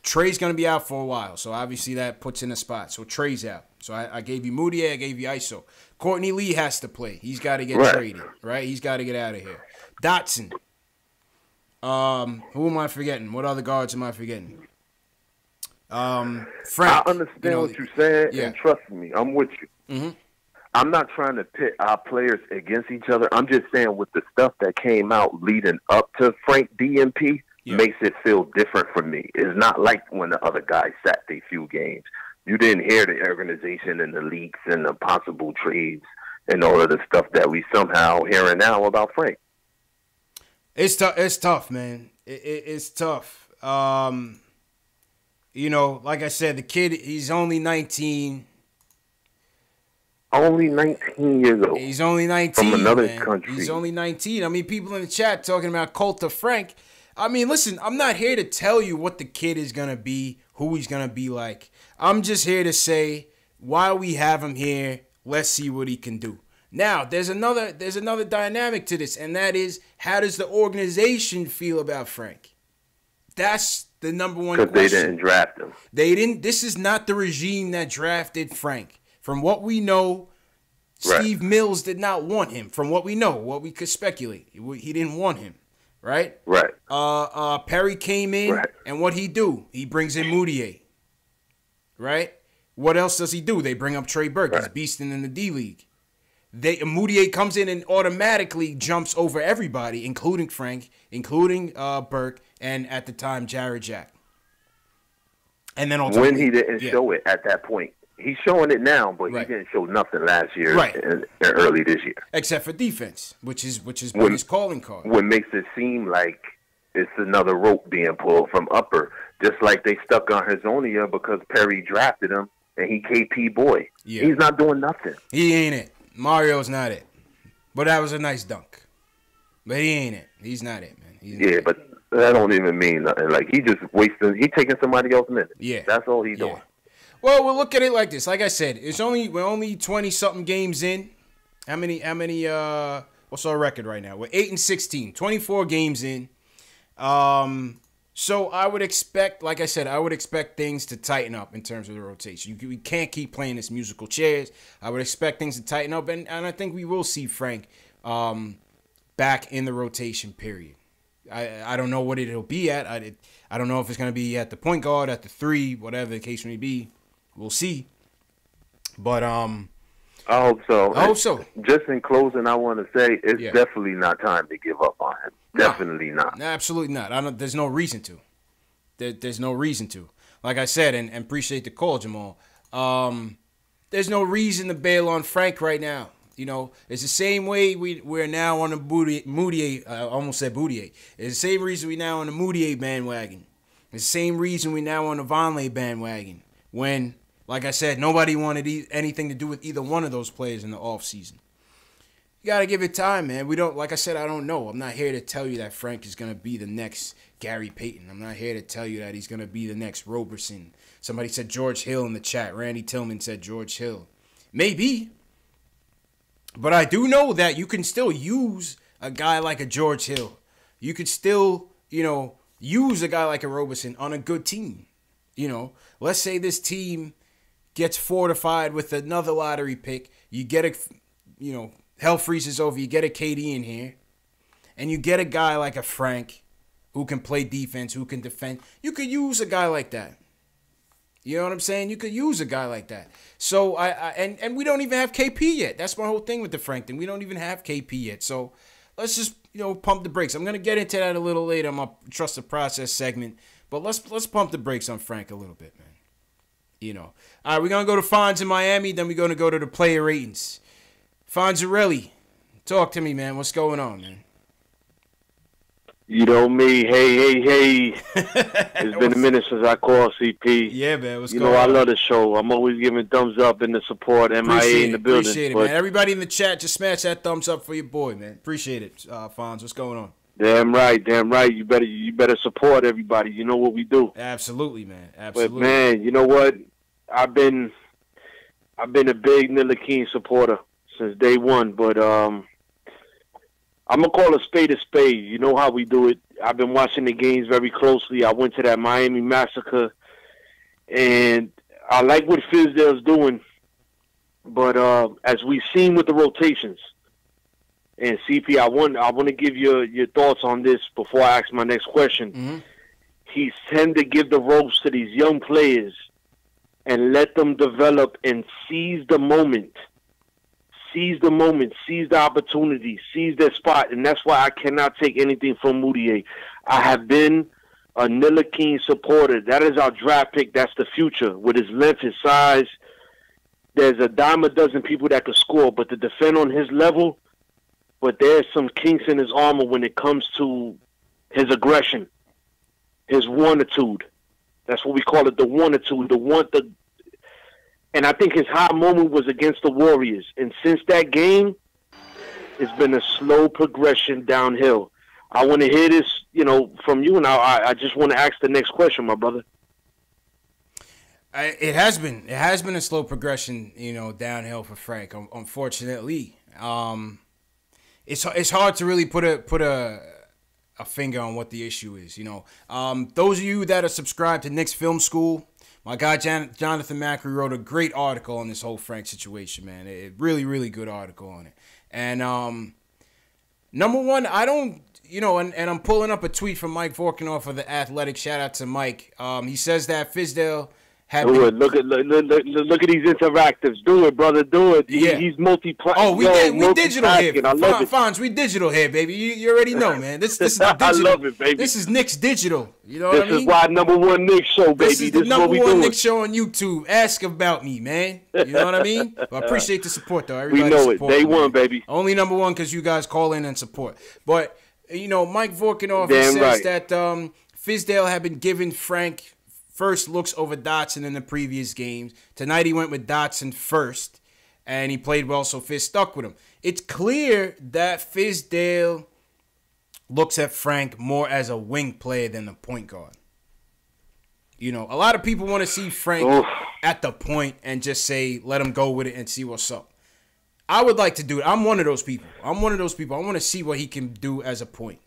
Trey's going to be out for a while, so obviously that puts in a spot. So Trey's out. So I gave you Moutier, I gave you ISO. Courtney Lee has to play. He's got to get traded, right? He's got to get out of here. Dotson. Who am I forgetting? What other guards am I forgetting? Frank. I understand what you're saying, and trust me, I'm with you. Mm-hmm. I'm not trying to pit our players against each other. I'm just saying with the stuff that came out leading up to Frank DMP makes it feel different for me. It's not like when the other guys sat their few games. You didn't hear the organization and the leaks and the possible trades and all of the stuff that we somehow hearing now about Frank. It's tough. It's tough, man. It's tough. Like I said, the kid, he's only 19. Only 19 years old. He's only 19. From another man. country. He's only 19. I mean, people in the chat talking about cult of Frank. I mean, listen, I'm not here to tell you what the kid is going to be, who he's going to be like. I'm just here to say, while we have him here, let's see what he can do. Now, there's another dynamic to this, and that is, how does the organization feel about Frank? That's the number one question. Because they didn't draft him. They didn't. This is not the regime that drafted Frank. From what we know, Steve Mills did not want him. From what we know, what we could speculate, he didn't want him, right? Right. Perry came in, and what he do? He brings in Moutier, right? What else does he do? They bring up Trey Burke. He's beasting in the D League. Moutier comes in and automatically jumps over everybody, including Frank, including Burke, and at the time Jared Jack. And then when he didn't show it at that point. He's showing it now, but he didn't show nothing last year and early this year. Except for defense, which is his calling card. What makes it seem like it's another rope being pulled from Upper, just like they stuck on Hazonia because Perry drafted him and he KP boy. Yeah. He's not doing nothing. He ain't it. Mario's not it. But that was a nice dunk. But he ain't it. He's not it, man. But that don't even mean nothing. Like, he just wasting. He taking somebody else's minutes. Yeah. That's all he's doing. Well, we'll look at it like this. Like I said, we're only 20-something games in. How many what's our record right now? We're 8-16, 24 games in. So I would expect, like I said, things to tighten up in terms of the rotation. We can't keep playing this musical chairs. I would expect things to tighten up, and I think we will see Frank back in the rotation period. I don't know what it'll be at. I don't know if it's going to be at the point guard, at the 3, whatever the case may be. We'll see. But I hope so. I hope so. Just in closing, I want to say it's definitely not time to give up on him. Definitely not. Absolutely not. There's no reason to. There's no reason to. Like I said, and appreciate the call, Jamal. There's no reason to bail on Frank right now. It's the same way we're now on the Moutier. I almost said Boutier. It's the same reason we're now on the Moutier bandwagon. It's the same reason we're now on the Vonleh bandwagon. When, like I said, nobody wanted anything to do with either one of those players in the offseason. You got to give it time, man. Like I said, I don't know. I'm not here to tell you that Frank is going to be the next Gary Payton. I'm not here to tell you that he's going to be the next Roberson. Somebody said George Hill in the chat. Randy Tillman said George Hill. Maybe. But I do know that you can still use a guy like a George Hill. You could still, use a guy like a Roberson on a good team. Let's say this team gets fortified with another lottery pick. You get hell freezes over. You get a KD in here. And you get a guy like a Frank who can play defense, who can defend. You could use a guy like that. You know what I'm saying? You could use a guy like that. So, and we don't even have KP yet. That's my whole thing with the Frank thing. We don't even have KP yet. So, let's just, pump the brakes. I'm going to get into that a little later in my Trust the Process segment. But let's pump the brakes on Frank a little bit, man. All right, we're going to go to Fonz in Miami. Then we're going to go to the player ratings. Fonzarelli, talk to me, man. What's going on, man? You know me. Hey. It's been a minute since I called CP. Yeah, man. What's going on? I love the show. I'm always giving thumbs up in the support. MIA in the building. Appreciate it, man. Everybody in the chat, just smash that thumbs up for your boy, man. Appreciate it, Fonz. What's going on? Damn right. You better support everybody. You know what we do. Absolutely, man. Absolutely. But man, you know what? I've been I've been a big Ntilikina supporter since day one, but I'm gonna call a spade a spade. You know how we do it. I've been watching the games very closely. I went to that Miami massacre, and I like what Fizdale's doing. But as we've seen with the rotations, and CP, I want to give your thoughts on this before I ask my next question. Mm-hmm. He tend to give the ropes to these young players and let them develop and seize the moment. Seize the moment, seize the opportunity, seize their spot, and that's why I cannot take anything from Moutier. I have been a Ntilikina supporter. That is our draft pick. That's the future. With his length, his size, there's a dime a dozen people that could score, but to defend on his level, but there's some kinks in his armor when it comes to his aggression, his wanitude. That's what we call it, the wanitude, and I think his high moment was against the Warriors. And since that game, it's been a slow progression downhill. I want to hear this, from you, and I just want to ask the next question, my brother. It has been a slow progression, downhill for Frank. Unfortunately, it's hard to really put a finger on what the issue is. Those of you that are subscribed to Knicks Film School, my guy Jonathan Macri wrote a great article on this whole Frank situation, man. A really, really good article on it. And number one, I don't, and I'm pulling up a tweet from Mike Vorkanoff of The Athletic. Shout out to Mike. He says that Fizdale do it. Look at these interactives. Do it, brother. Do it. Yeah. He's multi-platform. Oh, we digital here. Fonz, we digital here, baby. You already know, man. This is digital. I love it, baby. This is Knicks digital. You know what I mean? This is why number one Knicks show, baby. This is the number one Knicks show on YouTube. Ask about me, man. You know what I mean? But I appreciate the support, though. Everybody we know support it. Day me, one, man. baby. Only number one because you guys call in and support. But, Mike Vorkanoff says that Fizdale had been giving Frank first looks over Dotson in the previous games. Tonight he went with Dotson first, and he played well, so Fizz stuck with him. It's clear that Fizdale looks at Frank more as a wing player than a point guard. A lot of people want to see Frank at the point and just say, let him go with it and see what's up. I would like to do it. I'm one of those people. I want to see what he can do as a point.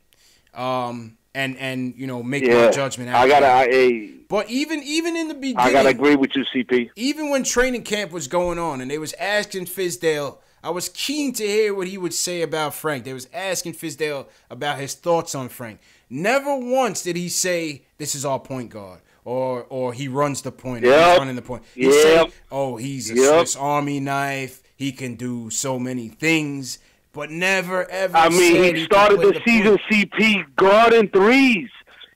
And make my judgment. But even in the beginning, I gotta agree with you, CP. Even when training camp was going on and they was asking Fizdale, I was keen to hear what he would say about Frank. They was asking Fizdale about his thoughts on Frank. Never once did he say this is our point guard or he runs the point. Or he's running the point. He said, he's a Swiss Army knife. He can do so many things. But never, ever he started the season, CP, guarding threes.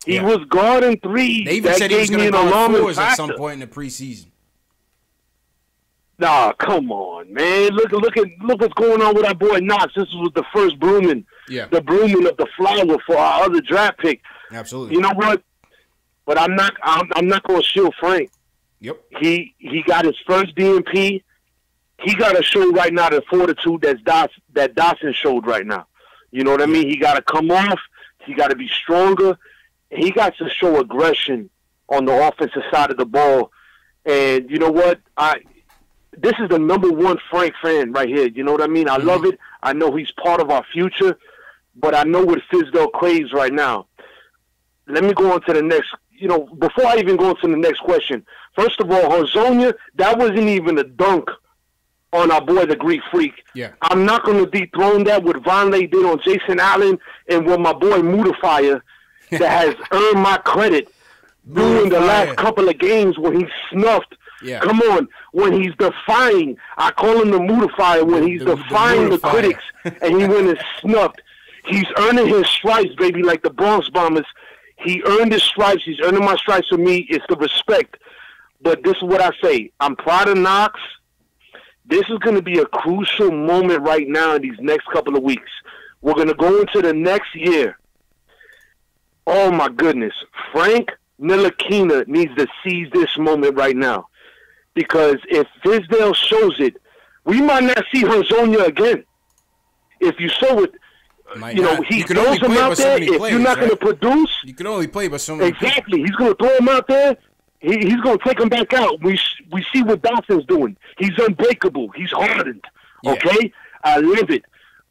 He was guarding threes. They even said he was going to guard fours at some point in the preseason. Nah, come on, man. Look what's going on with our boy Knox. This was the first blooming, the blooming of the flower for our other draft pick. Absolutely. You know what? But I'm not going to shield Frank. Yep. He got his first DNP. He got to show right now the fortitude that Dotson showed right now. You know what I mean? He got to come off. He got to be stronger. He got to show aggression on the offensive side of the ball. And you know what? This is the number one Frank fan right here. You know what I mean? I love it. I know he's part of our future, but I know what Fizdale craves right now. Let me go on to the next. Before I even go on to the next question, first of all, Hazonia, that wasn't even a dunk on our boy, the Greek Freak. Yeah. I'm not going to dethrone that what Vonleh did on Jason Allen and what my boy Mutifier that has earned my credit during the last couple of games when he snuffed. Yeah. Come on. When he's defying, I call him the Mutifier, when he's defying the critics and he went and snuffed. He's earning his stripes, baby, like the Bronx Bombers. He earned his stripes. He's earning my stripes for me. It's the respect. But this is what I say. I'm proud of Knox. This is going to be a crucial moment right now in these next couple of weeks. We're going to go into the next year. Oh, my goodness. Frank Ntilikina needs to seize this moment right now. Because if Fizdale shows it, we might not see Hazonia again. If you saw it, he throws him out there. If you're not going to produce. You can only play by so many Exactly. He's going to throw him out there. He's going to take him back out. We see what Dotson's doing. He's unbreakable. He's hardened. Okay? I live it.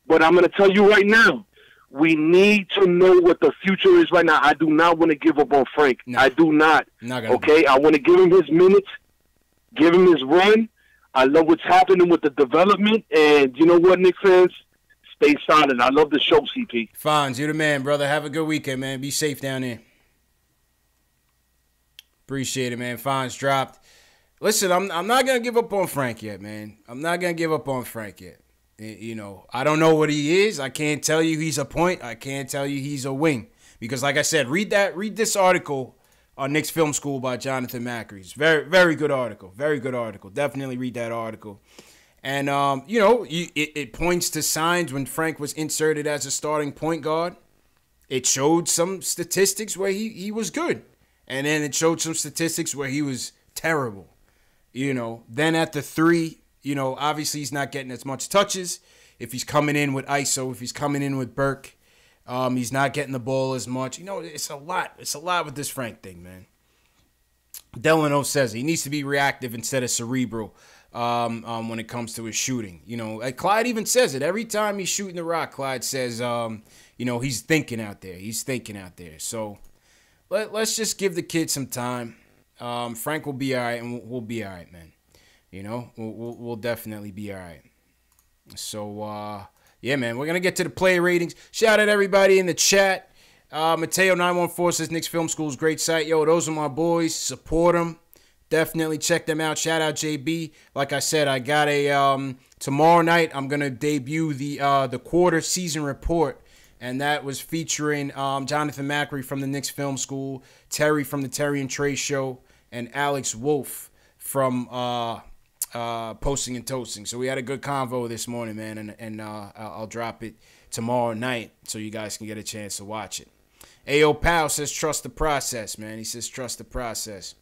But I'm going to tell you right now, we need to know what the future is right now. I do not want to give up on Frank. No. I do not. Okay? I want to give him his minutes, give him his run. I love what's happening with the development. And you know what, Knicks fans? Stay solid. I love the show, CP. Fonz, you're the man, brother. Have a good weekend, man. Be safe down there. Appreciate it, man. Fonz dropped. Listen, I'm not going to give up on Frank yet, man. I'm not going to give up on Frank yet. You know, I don't know what he is. I can't tell you he's a point. I can't tell you he's a wing. Because, like I said, read this article on Knicks Film School by Jonathan Macri. It's very, very good article. Very good article. Definitely read that article. And, you know, it points to signs when Frank was inserted as a starting point guard. It showed some statistics where he was good. And then it showed some statistics where he was terrible. You know, then at the 3, you know, obviously he's not getting as much touches. If he's coming in with ISO, if he's coming in with Burke, he's not getting the ball as much. You know, it's a lot. It's a lot with this Frank thing, man. Delano says he needs to be reactive instead of cerebral when it comes to his shooting. You know, like Clyde even says it. Every time he's shooting the rock, Clyde says, you know, he's thinking out there. He's thinking out there. So let's just give the kid some time. Frank will be all right, and we'll be all right, man. You know, we'll definitely be all right. So, yeah, man, we're going to get to the player ratings. Shout out everybody in the chat. Mateo914 says Knicks Film School's great site. Yo, those are my boys. Support them. Definitely check them out. Shout out JB. Like I said, I got a tomorrow night I'm going to debut the quarter season report. And that was featuring Jonathan Macri from the Knicks Film School, Terry from the Terry and Trey Show, and Alex Wolf from Posting and Toasting. So we had a good convo this morning, man, and I'll drop it tomorrow night so you guys can get a chance to watch it. Ayo Powell says trust the process, man. He says trust the process.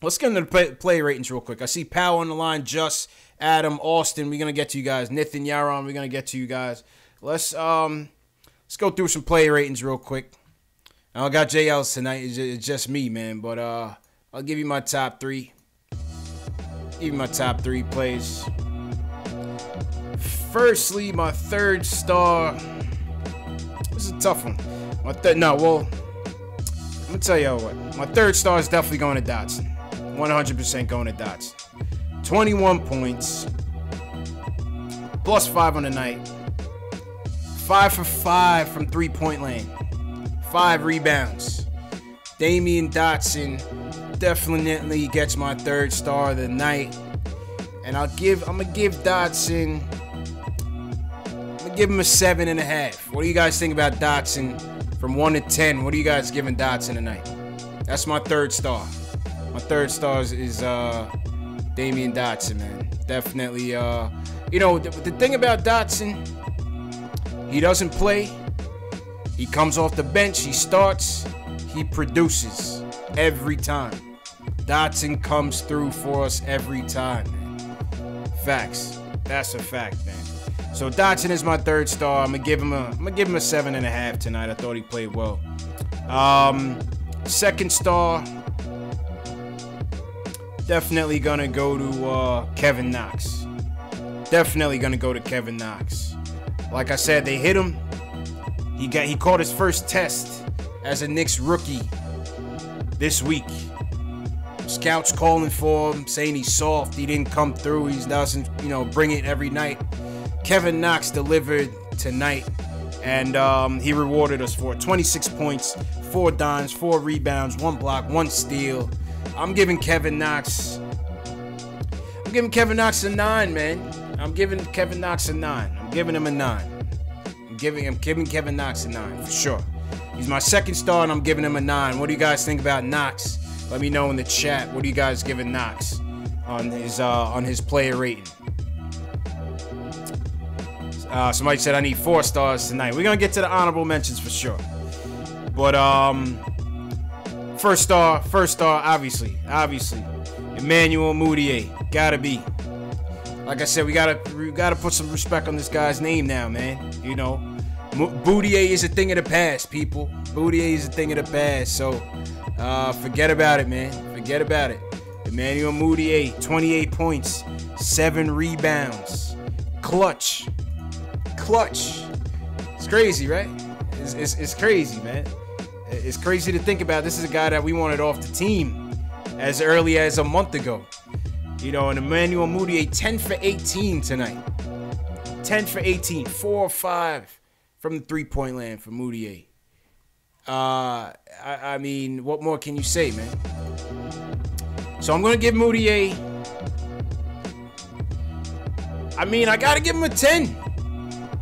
Let's get into the play ratings real quick. I see Powell on the line, Just, Adam, Austin. We're going to get to you guys. Nathan, Yaron, we're going to get to you guys. Let's go through some play ratings real quick. I don't got JLs tonight. It's just me, man. But I'll give you my top 3. Give you my top 3 plays. Firstly, my third star. This is a tough one. I'm gonna tell you what. My third star is definitely going to Dotson. 100% going to Dotson. 21 points. +5 on the night. 5 for 5 from three-point lane. 5 rebounds. Damian Dotson definitely gets my third star of the night. And I'm gonna give Dotson. I'm gonna give him a 7.5. What do you guys think about Dotson from 1 to 10? What are you guys giving Dotson tonight? That's my third star. My third star is Damian Dotson, man. Definitely. You know, the thing about Dotson, he doesn't play. He comes off the bench. He starts. He produces every time. Dotson comes through for us every time, man. Facts. That's a fact, man. So Dotson is my third star. I'm gonna give him a 7.5 tonight. I thought he played well. Second star, definitely gonna go to Kevin Knox. Definitely gonna go to Kevin Knox. Like I said, they hit him. He caught his first test as a Knicks rookie this week. Scouts calling for him, saying he's soft. He didn't come through. He doesn't, bring it every night. Kevin Knox delivered tonight, and he rewarded us for it. 26 points, 4 dimes, 4 rebounds, 1 block, 1 steal. I'm giving Kevin Knox a 9, man. I'm giving Kevin Knox a 9. I'm giving him a 9. I'm giving Kevin Knox a 9 for sure. He's my second star, and I'm giving him a 9. What do you guys think about Knox? Let me know in the chat. What are you guys giving Knox on his player rating? Somebody said I need 4 stars tonight. We're gonna get to the honorable mentions for sure. But first star, obviously, Emmanuel Mudiay, gotta be. Like I said, we gotta put some respect on this guy's name now, man. Mudiay is a thing of the past, people. Mudiay is a thing of the past. So forget about it, man. Forget about it. Emmanuel Mudiay, 28 points, 7 rebounds. Clutch. It's crazy, right? It's crazy, man. It's crazy to think about. This is a guy that we wanted off the team as early as a month ago. You know, and Emmanuel Mudiay, 10 for 18 tonight. 10 for 18, 4 or 5 from the three-point land for Mudiay. I mean, what more can you say, man? So I'm going to give Mudiay, I mean, I got to give him a 10.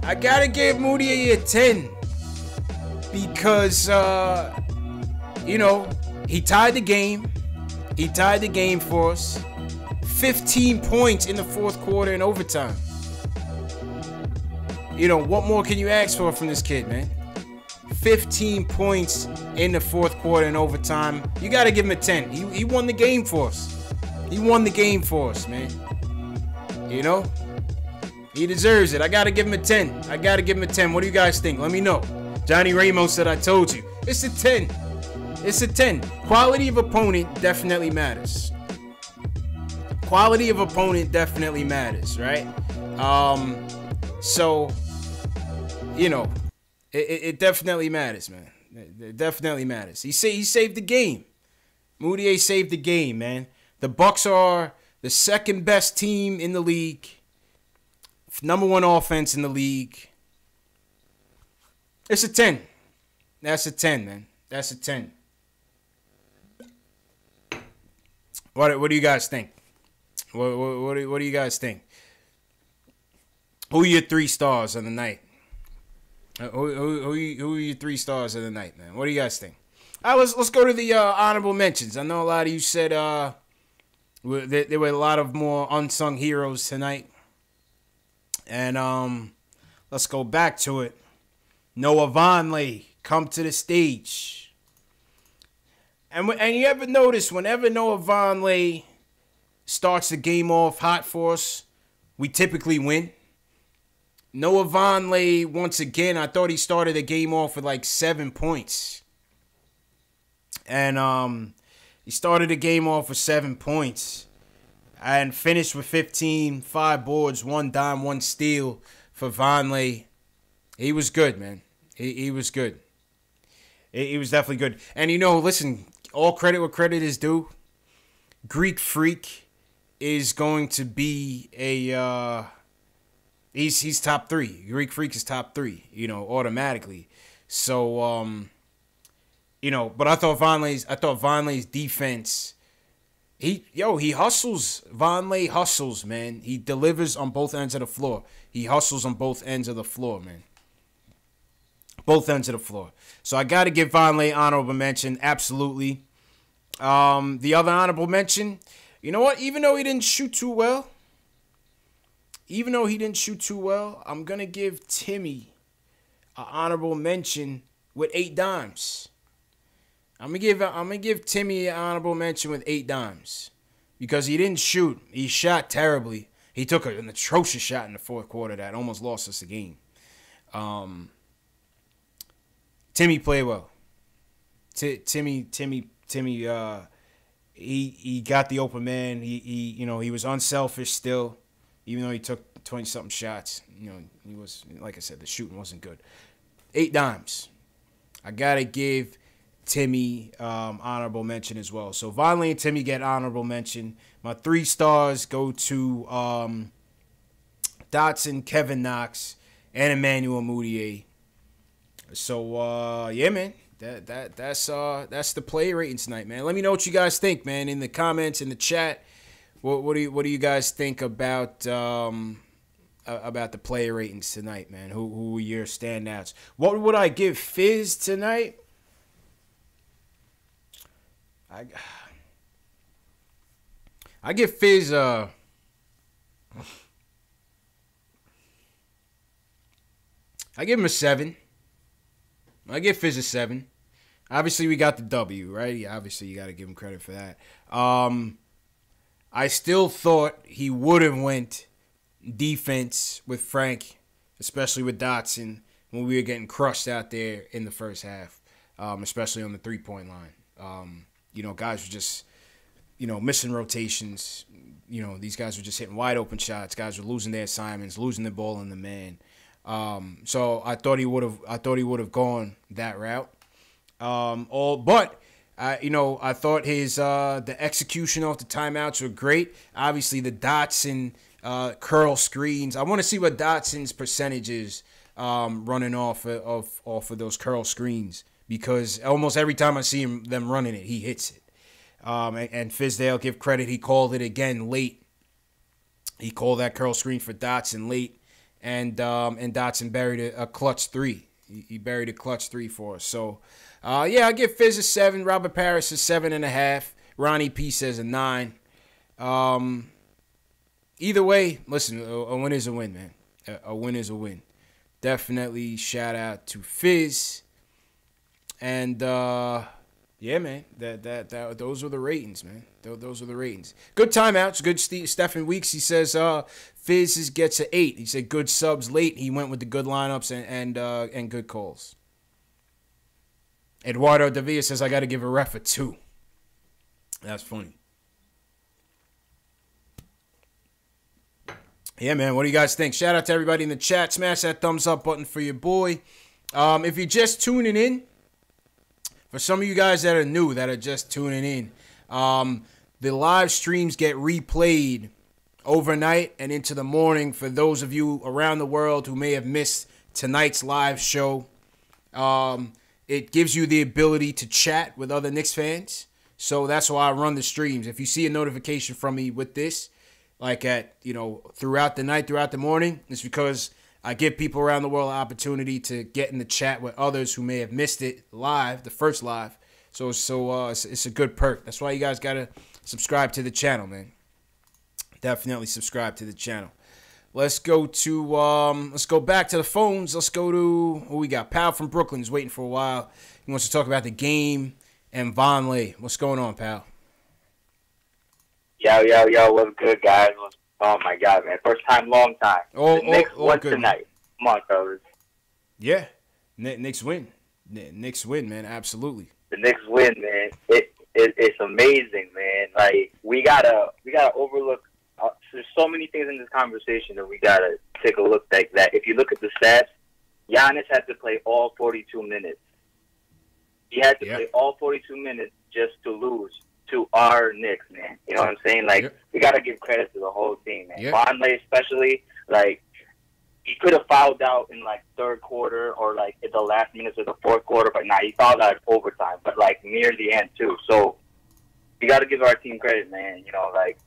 I got to give Mudiay a 10 because, you know, he tied the game. He tied the game for us. 15 points in the fourth quarter in overtime. You know, what more can you ask for from this kid, man? 15 points in the fourth quarter in overtime. You got to give him a 10. He won the game for us. He won the game for us, man. You know? He deserves it. I got to give him a 10. I got to give him a 10. What do you guys think? Let me know. Johnny Ramos said I told you. It's a 10. It's a 10. Quality of opponent definitely matters. Quality of opponent definitely matters, right? So, you know, it definitely matters, man. It definitely matters. He saved the game. Mudiay saved the game, man. The Bucks are the second best team in the league. Number 1 offense in the league. It's a 10. That's a 10, man. That's a 10. What do you guys think? What do you guys think? Who are your 3 stars of the night? Who are your 3 stars of the night, man? What do you guys think? All right, let's go to the honorable mentions. I know a lot of you said there were a lot of more unsung heroes tonight. And let's go back to it. Noah Vonleh, come to the stage. And you ever notice whenever Noah Vonleh starts the game off hot for us, we typically win. Noah Vonleh, once again, I thought he started the game off with like 7 points. And he started the game off with 7 points. And finished with 15, 5 boards, 1 dime, 1 steal for Vonleh. He was good, man. He was good. He was definitely good. And, you know, listen, all credit where credit is due. Greek Freak is going to be a... He's top 3. Greek Freak is top 3, you know, automatically. So, you know, but I thought Vonleh's defense... He hustles. Vonleh hustles, man. He delivers on both ends of the floor. He hustles on both ends of the floor, man. Both ends of the floor. So I got to give Vonleh honorable mention, absolutely. The other honorable mention, you know what? Even though he didn't shoot too well, I'm going to give Timmy an honorable mention with 8 dimes. I'm gonna give Timmy an honorable mention with 8 dimes because he didn't shoot. He shot terribly. He took an atrocious shot in the fourth quarter that almost lost us the game. Timmy played well. Timmy. He got the open man. He was unselfish still, even though he took 20-something shots. You know, he was, like I said, the shooting wasn't good. 8 dimes. I gotta give Timmy honorable mention as well. So Vonleh and Timmy get honorable mention. My 3 stars go to Dotson, Kevin Knox, and Emmanuel Mudiay. So yeah, man, that's the play rating tonight, man. Let me know what you guys think, man, in the comments, in the chat. What do you guys think about the player ratings tonight, man? Who were your standouts? What would I give Fizz tonight? I give Fizz I give him a 7. I give Fizz a 7. Obviously, we got the W, right? Yeah, obviously, you got to give him credit for that. I still thought he would have went defense with Frank, especially with Dotson, when we were getting crushed out there in the first half, especially on the 3-point line. Guys were just missing rotations. These guys were just hitting wide open shots. Guys were losing their assignments, losing the ball in the man. So I thought he would have gone that route. But I thought his the execution off the timeouts were great. Obviously, the Dotson curl screens. I want to see what Dotson's percentage is running off of those curl screens, because almost every time I see them running it, he hits it. And Fizdale, give credit, he called it again late. He called that curl screen for Dotson late, and Dotson buried a clutch three. He buried a clutch three for us. So, I give Fizz a 7. Robert Parrish a 7.5. Ronnie P says a 9. Either way, listen, a win is a win, man. A win is a win. Definitely shout out to Fizz. And yeah, man, that those are the ratings, man. Those are the ratings. Good timeouts. Good Stephen Weeks. He says Fizz gets an 8. He said good subs late. He went with the good lineups and good calls. Eduardo Davia says I got to give a ref a 2. That's funny. Yeah, man. What do you guys think? Shout out to everybody in the chat. Smash that thumbs up button for your boy. If you're just tuning in, for some of you guys that are new, that are just tuning in, the live streams get replayed overnight and into the morning for those of you around the world who may have missed tonight's live show. It gives you the ability to chat with other Knicks fans. So that's why I run the streams. If you see a notification from me with this, like throughout the night, throughout the morning, it's because I give people around the world an opportunity to get in the chat with others who may have missed it live, the first live. So it's a good perk. That's why you guys got to subscribe to the channel, man. Definitely subscribe to the channel. Let's go back to the phones. Let's go to who we got. Pal from Brooklyn is waiting for a while. He wants to talk about the game and Vonleh. What's going on, pal? Yo, what's good, guys? Oh, my God, man. First time, long time. The Knicks won tonight. Come on, fellas. Yeah. Knicks win. Knicks win, man. Absolutely. The Knicks win, man. It's amazing, man. Like, we gotta overlook. There's so many things in this conversation that we gotta take a look at. That if you look at the stats, Giannis had to play all 42 minutes. He had to play all 42 minutes just to lose to our Knicks, man. You know what I'm saying? Like, we got to give credit to the whole team, man. Vonleh especially, like, he could have fouled out in, like, third quarter or, like, in the last minutes of the fourth quarter, but he fouled out in overtime, but, like, near the end, too. So, we got to give our team credit, man. Like,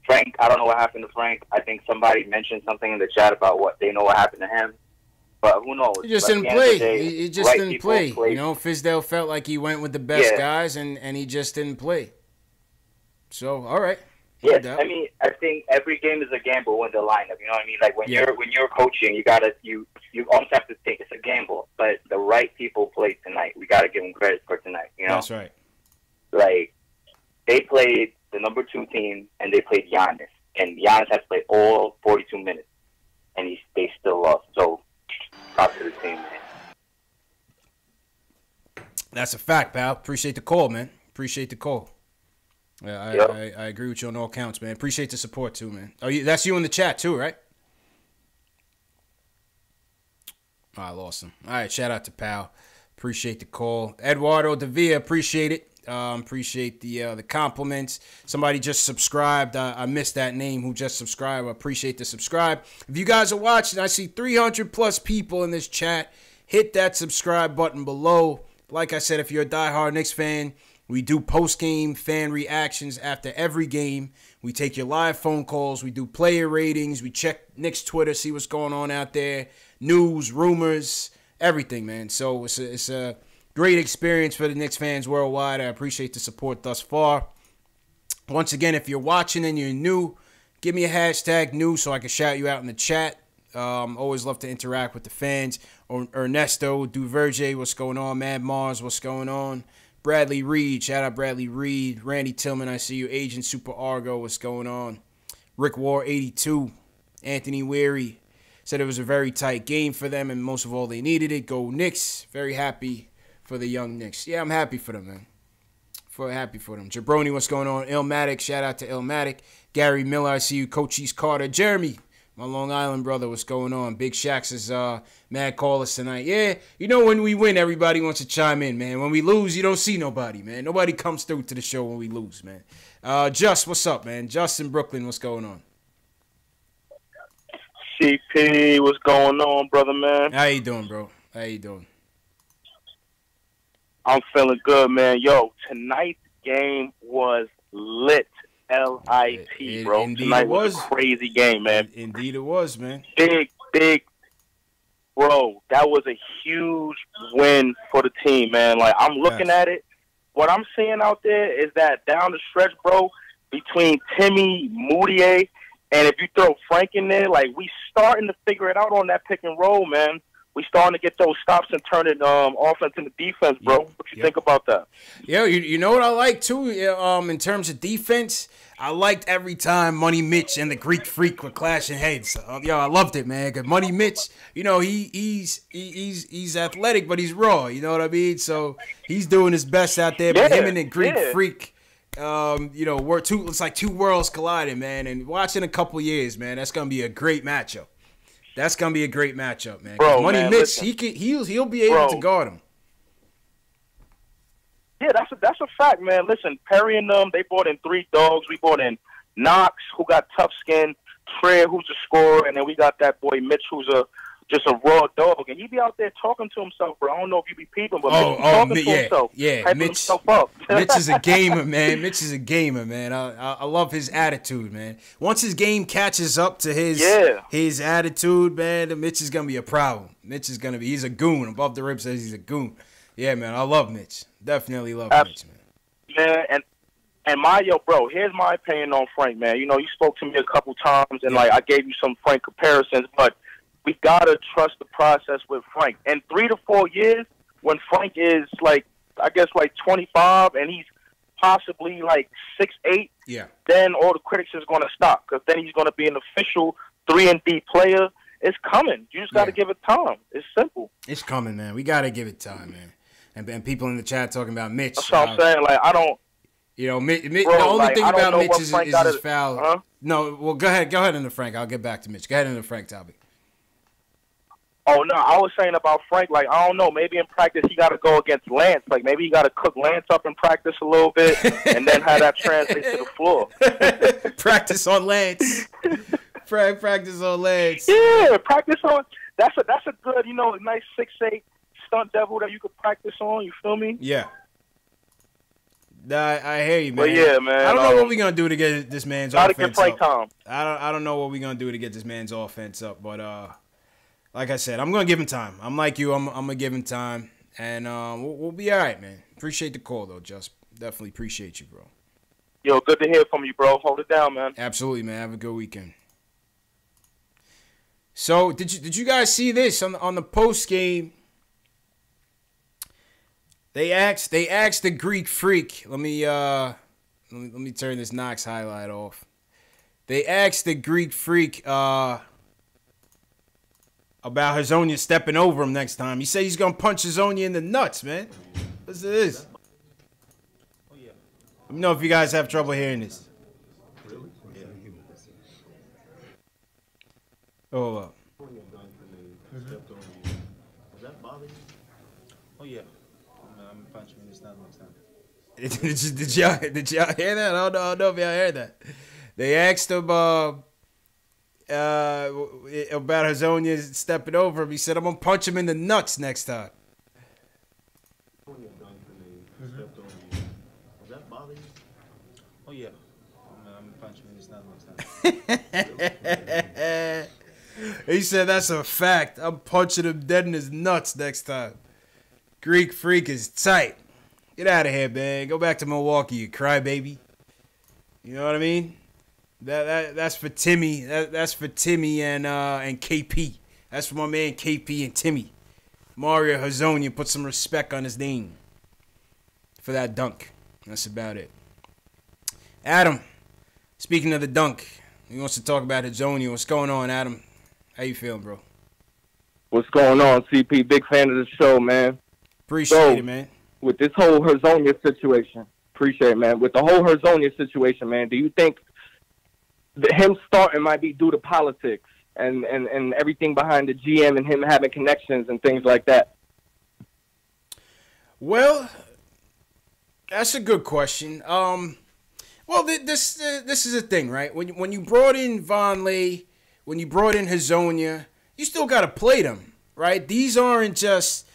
Frank, I don't know what happened to Frank. I think somebody mentioned something in the chat about what they know what happened to him. But who knows? He just didn't play. He just didn't play. Fizdale felt like he went with the best guys, and he just didn't play. So, all right. Yeah, I mean, I think every game is a gamble with the lineup. You know what I mean? Like when you're coaching, you almost have to think it's a gamble. But the right people played tonight. We got to give them credit for tonight. That's right. Like they played the number 2 team, and they played Giannis, and Giannis has to play all 42 minutes, and they still lost. So. Props to the team, man. That's a fact, pal. Appreciate the call, man. Appreciate the call. Yeah, I agree with you on all counts, man. Appreciate the support too, man. Oh, that's you in the chat too, right? I lost him. All right, shout out to pal. Appreciate the call. Eduardo Davia, appreciate it. Appreciate the compliments. Somebody just subscribed. I missed that name who just subscribed. I appreciate the subscribe. If you guys are watching, I see 300 plus people in this chat. Hit that subscribe button below. Like I said, if you're a diehard Knicks fan, we do post-game fan reactions after every game. We take your live phone calls. We do player ratings. We check Knicks Twitter, see what's going on out there. News, rumors, everything, man. So it's a great experience for the Knicks fans worldwide. I appreciate the support thus far. Once again, if you're watching and you're new, give me a hashtag new so I can shout you out in the chat. Always love to interact with the fans. Ernesto Duverge, what's going on? Mad Mars, what's going on? Bradley Reed, shout out Bradley Reed. Randy Tillman, I see you. Agent Super Argo, what's going on? Rick War 82. Anthony Weary said it was a very tight game for them, and most of all, they needed it. Go Knicks. Very happy for the young Knicks. Yeah, I'm happy for them, man. Happy for them. Jabroni, what's going on? Illmatic, shout out to Illmatic. Gary Miller, I see you. Cochise Carter. Jeremy, my Long Island brother, what's going on? Big Shax is mad callers tonight. Yeah, you know when we win, everybody wants to chime in, man. When we lose, you don't see nobody, man. Nobody comes through to the show when we lose, man. Just, what's up, man? Justin Brooklyn, what's going on? CP, what's going on, brother, man? How you doing, bro? How you doing? I'm feeling good, man. Yo, tonight's game was lit. L-I-T, bro. Tonight was a crazy game, man. Indeed it was, man. Big, bro. That was a huge win for the team, man. Like, I'm looking at it. What I'm seeing out there is that down the stretch, bro, between Timmy, Moutier, and if you throw Frank in there, like, we starting to figure it out on that pick and roll, man. We starting to get those stops and turn it offense into defense, bro. What you think about that? Yo, you know what I like, too, in terms of defense? I liked every time Money Mitch and the Greek Freak were clashing heads. Yo, I loved it, man. Because Money Mitch, you know, he's athletic, but he's raw. You know what I mean? So he's doing his best out there. But him and the Greek Freak, you know, it's like two worlds colliding, man. And watching a couple years, man, that's gonna be a great matchup. That's gonna be a great matchup, man. Bro, Money man, Mitch, listen. he'll be able to guard him. Yeah, that's a fact, man. Listen, Perry and them, they brought in 3 dogs. We brought in Knox, who got tough skin, Trey, who's a scorer, and then we got that boy Mitch, who's just a raw dog. And he be out there talking to himself, bro. I don't know if you be peeping, but Mitch be talking to himself. Yeah, hyping himself up. Mitch is a gamer, man. Mitch is a gamer, man. I love his attitude, man. Once his game catches up to his attitude, man, Mitch is gonna be a problem. He's a goon. Above the Rib says he's a goon. Yeah, man, I love Mitch. Definitely love Mitch, man. Man, and bro, here's my opinion on Frank, man. You know, you spoke to me a couple times, and, like, I gave you some Frank comparisons, but we got to trust the process with Frank. In 3 to 4 years, when Frank is, like, I guess, like 25, and he's possibly, like, 6'8", then all the critics is going to stop, because then he's going to be an official 3-and-D player. It's coming. You just got to give it time. It's simple. It's coming, man. We got to give it time, man. And people in the chat talking about Mitch. That's what I'm saying. Like, I don't. You know, the only thing about Mitch is his foul. Huh? No, well, go ahead into Frank. I'll get back to Mitch. Go ahead into the Frank topic. Oh, no, I was saying about Frank, like, I don't know, maybe in practice he got to go against Lance. Like, maybe he got to cook Lance up in practice a little bit and then have that translate to the floor. Practice on Lance. Practice on Lance. Yeah, practice on. That's a good, you know, nice 6'8" stunt devil that you could practice on. You feel me? Yeah. I hear you, man. But yeah, man. I don't know what we're gonna do to get this man's offense get Frank up. I don't know what we're gonna do to get this man's offense up, but like I said, I'm gonna give him time. I'm like you. I'm gonna give him time, and we'll be all right, man. Appreciate the call though, Just. Definitely appreciate you, bro. Yo, good to hear from you, bro. Hold it down, man. Absolutely, man. Have a good weekend. So did you guys see this on the post game? They asked the Greek Freak. Let me turn this Knox highlight off. They asked the Greek Freak about Hazonia stepping over him next time. He said he's gonna punch Hazonia in the nuts, man. Listen to this. Let me know if you guys have trouble hearing this. Hold up. Oh yeah. I'm punching in the stomach next time. Did y'all hear that? I don't know if y'all heard that. They asked him about Hazonia stepping over him. He said, "I'm gonna punch him in the nuts next time." Does that bother you? Oh yeah. I'm punching in the stomach next time. He said, "That's a fact. I'm punching him dead in his nuts next time." Greek Freak is tight. Get out of here, man. Go back to Milwaukee, you crybaby. You know what I mean? That's for Timmy. That's for Timmy and KP. That's for my man KP and Timmy. Mario Hazonia, put some respect on his name for that dunk. That's about it. Adam, speaking of the dunk, he wants to talk about Hazonia. What's going on, Adam? How you feeling, bro? What's going on, CP? Big fan of the show, man. Appreciate it, man. With this whole Hazonia situation, Appreciate it, man. With the whole Herzonia situation, man, do you think that him starting might be due to politics and everything behind the GM and him having connections and things like that? Well, that's a good question. Well, this is a thing, right? When you brought in Vonleh, when you brought in Hazonia, you still got to play them, right? These aren't just,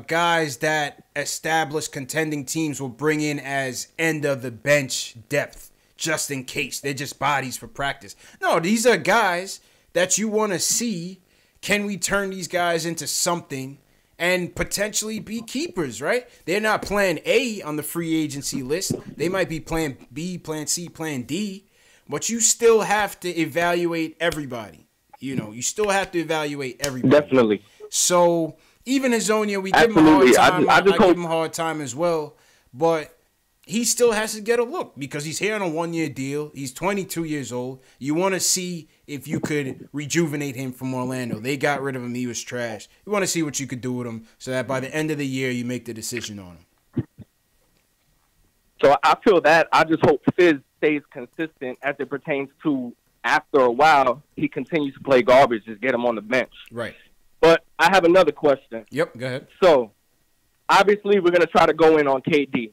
guys that established contending teams will bring in as end of the bench depth just in case. They're just bodies for practice. No, these are guys that you want to see. Can we turn these guys into something and potentially be keepers, right? They're not plan A on the free agency list. They might be plan B, plan C, plan D, but you still have to evaluate everybody. You still have to evaluate everybody. Definitely. So even Hazonia, we give him a hard time. I give him a hard time as well, but he still has to get a look because he's here on a 1-year deal. He's 22 years old. You want to see if you could rejuvenate him from Orlando. They got rid of him. He was trash. You want to see what you could do with him so that by the end of the year, you make the decision on him. So I feel that. I just hope Fizz stays consistent as it pertains to after a while, he continues to play garbage. Just get him on the bench. Right. But I have another question. Yep, go ahead. So, obviously, we're going to try to go in on KD.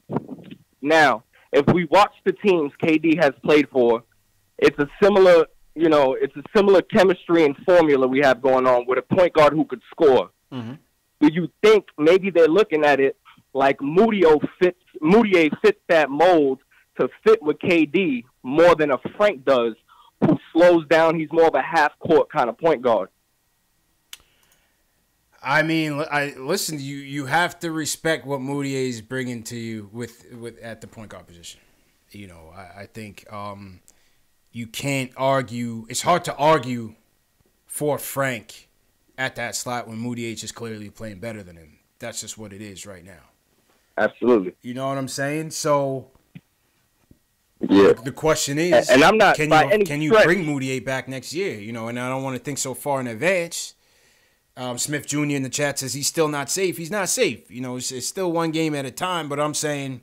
Now, if we watch the teams KD has played for, it's a similar, chemistry and formula we have going on with a point guard who could score. Mm-hmm. Do you think maybe they're looking at it like Moutier fits that mold to fit with KD more than a Frank does, who slows down? He's more of a half-court kind of point guard. I mean, listen. You have to respect what Moutier is bringing to you with at the point guard position. I think you can't argue. It's hard to argue for Frank at that slot when Moutier is just clearly playing better than him. That's just what it is right now. Absolutely. You know what I'm saying? So, yeah. The question is, and I'm not can you bring Moutier back next year? And I don't want to think so far in advance. Smith Jr. in the chat says he's still not safe. He's not safe. It's still one game at a time. But I'm saying,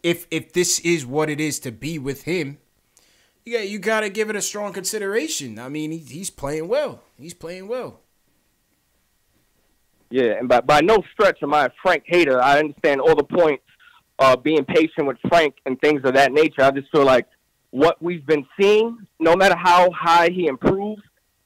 if this is what it is to be with him, you got to give it a strong consideration. I mean, he's playing well. He's playing well. Yeah, and by no stretch am I a Frank hater. I understand all the points, being patient with Frank and things of that nature. I just feel like what we've been seeing, no matter how high he improves,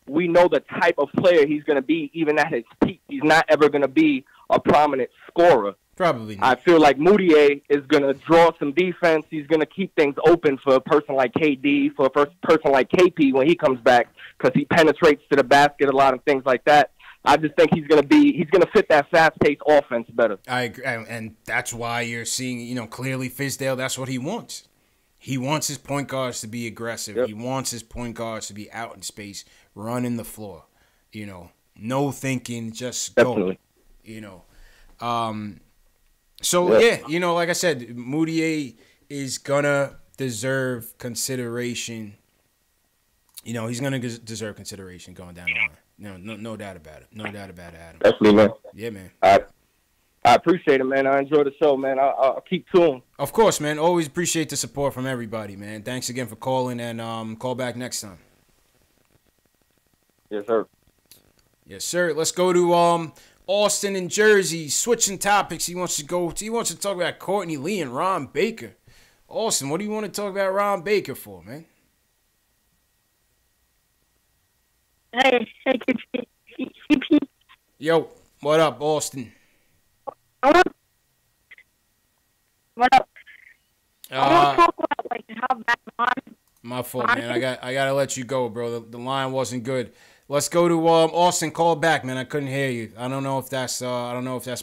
we know the type of player he's going to be even at his peak. He's not ever going to be a prominent scorer. Probably not. I feel like Moutier is going to draw some defense. He's going to keep things open for a person like KD, for a person like KP when he comes back, because he penetrates to the basket a lot and things like that. I just think he's going to fit that fast-paced offense better. I agree, and that's why you're seeing, clearly Fizdale, that's what he wants. He wants his point guards to be aggressive. Yep. He wants his point guards to be out in space, running the floor. No thinking, just Definitely. go. So, yeah, like I said, Moutier is going to deserve consideration. He's going to deserve consideration going down the line. No doubt about it. No doubt about it, Adam. Definitely, man. Yeah, man. I appreciate it, man. I enjoy the show, man. I'll keep tuned. Of course, man. Always appreciate the support from everybody, man. Thanks again for calling, and call back next time. Yes, sir. Yes, sir. Let's go to Austin in Jersey. Switching topics. He wants to talk about Courtney Lee and Ron Baker. Austin, what do you want to talk about Ron Baker for, man? Hey, CP. Yo, what up, Austin? What up? I want to talk about how bad my fault, man. I gotta let you go, bro. The line wasn't good. Let's go to Austin. Call back, man. I couldn't hear you. I don't know if that's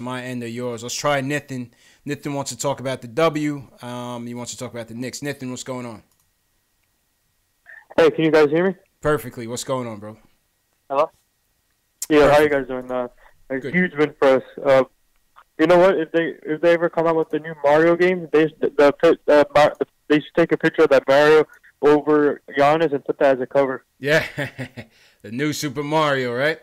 my end or yours. Let's try Nathan. Nathan wants to talk about the W. He wants to talk about the Knicks. Nathan, what's going on? Hey, can you guys hear me? Perfectly. What's going on, bro? Hello? Yeah, how you guys doing? A huge win for us. You know what? If they ever come out with the new Mario game, they should take a picture of that Mario over Giannis and put that as a cover. Yeah, the new Super Mario, right?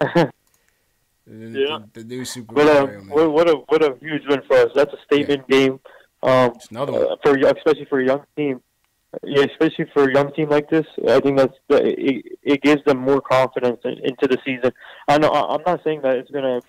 Yeah, the new Super Mario. Man. What a huge win for us. That's a statement game. Another one. Especially for a young team. Yeah, especially for a young team like this, I think it gives them more confidence into the season. I'm not saying that it's going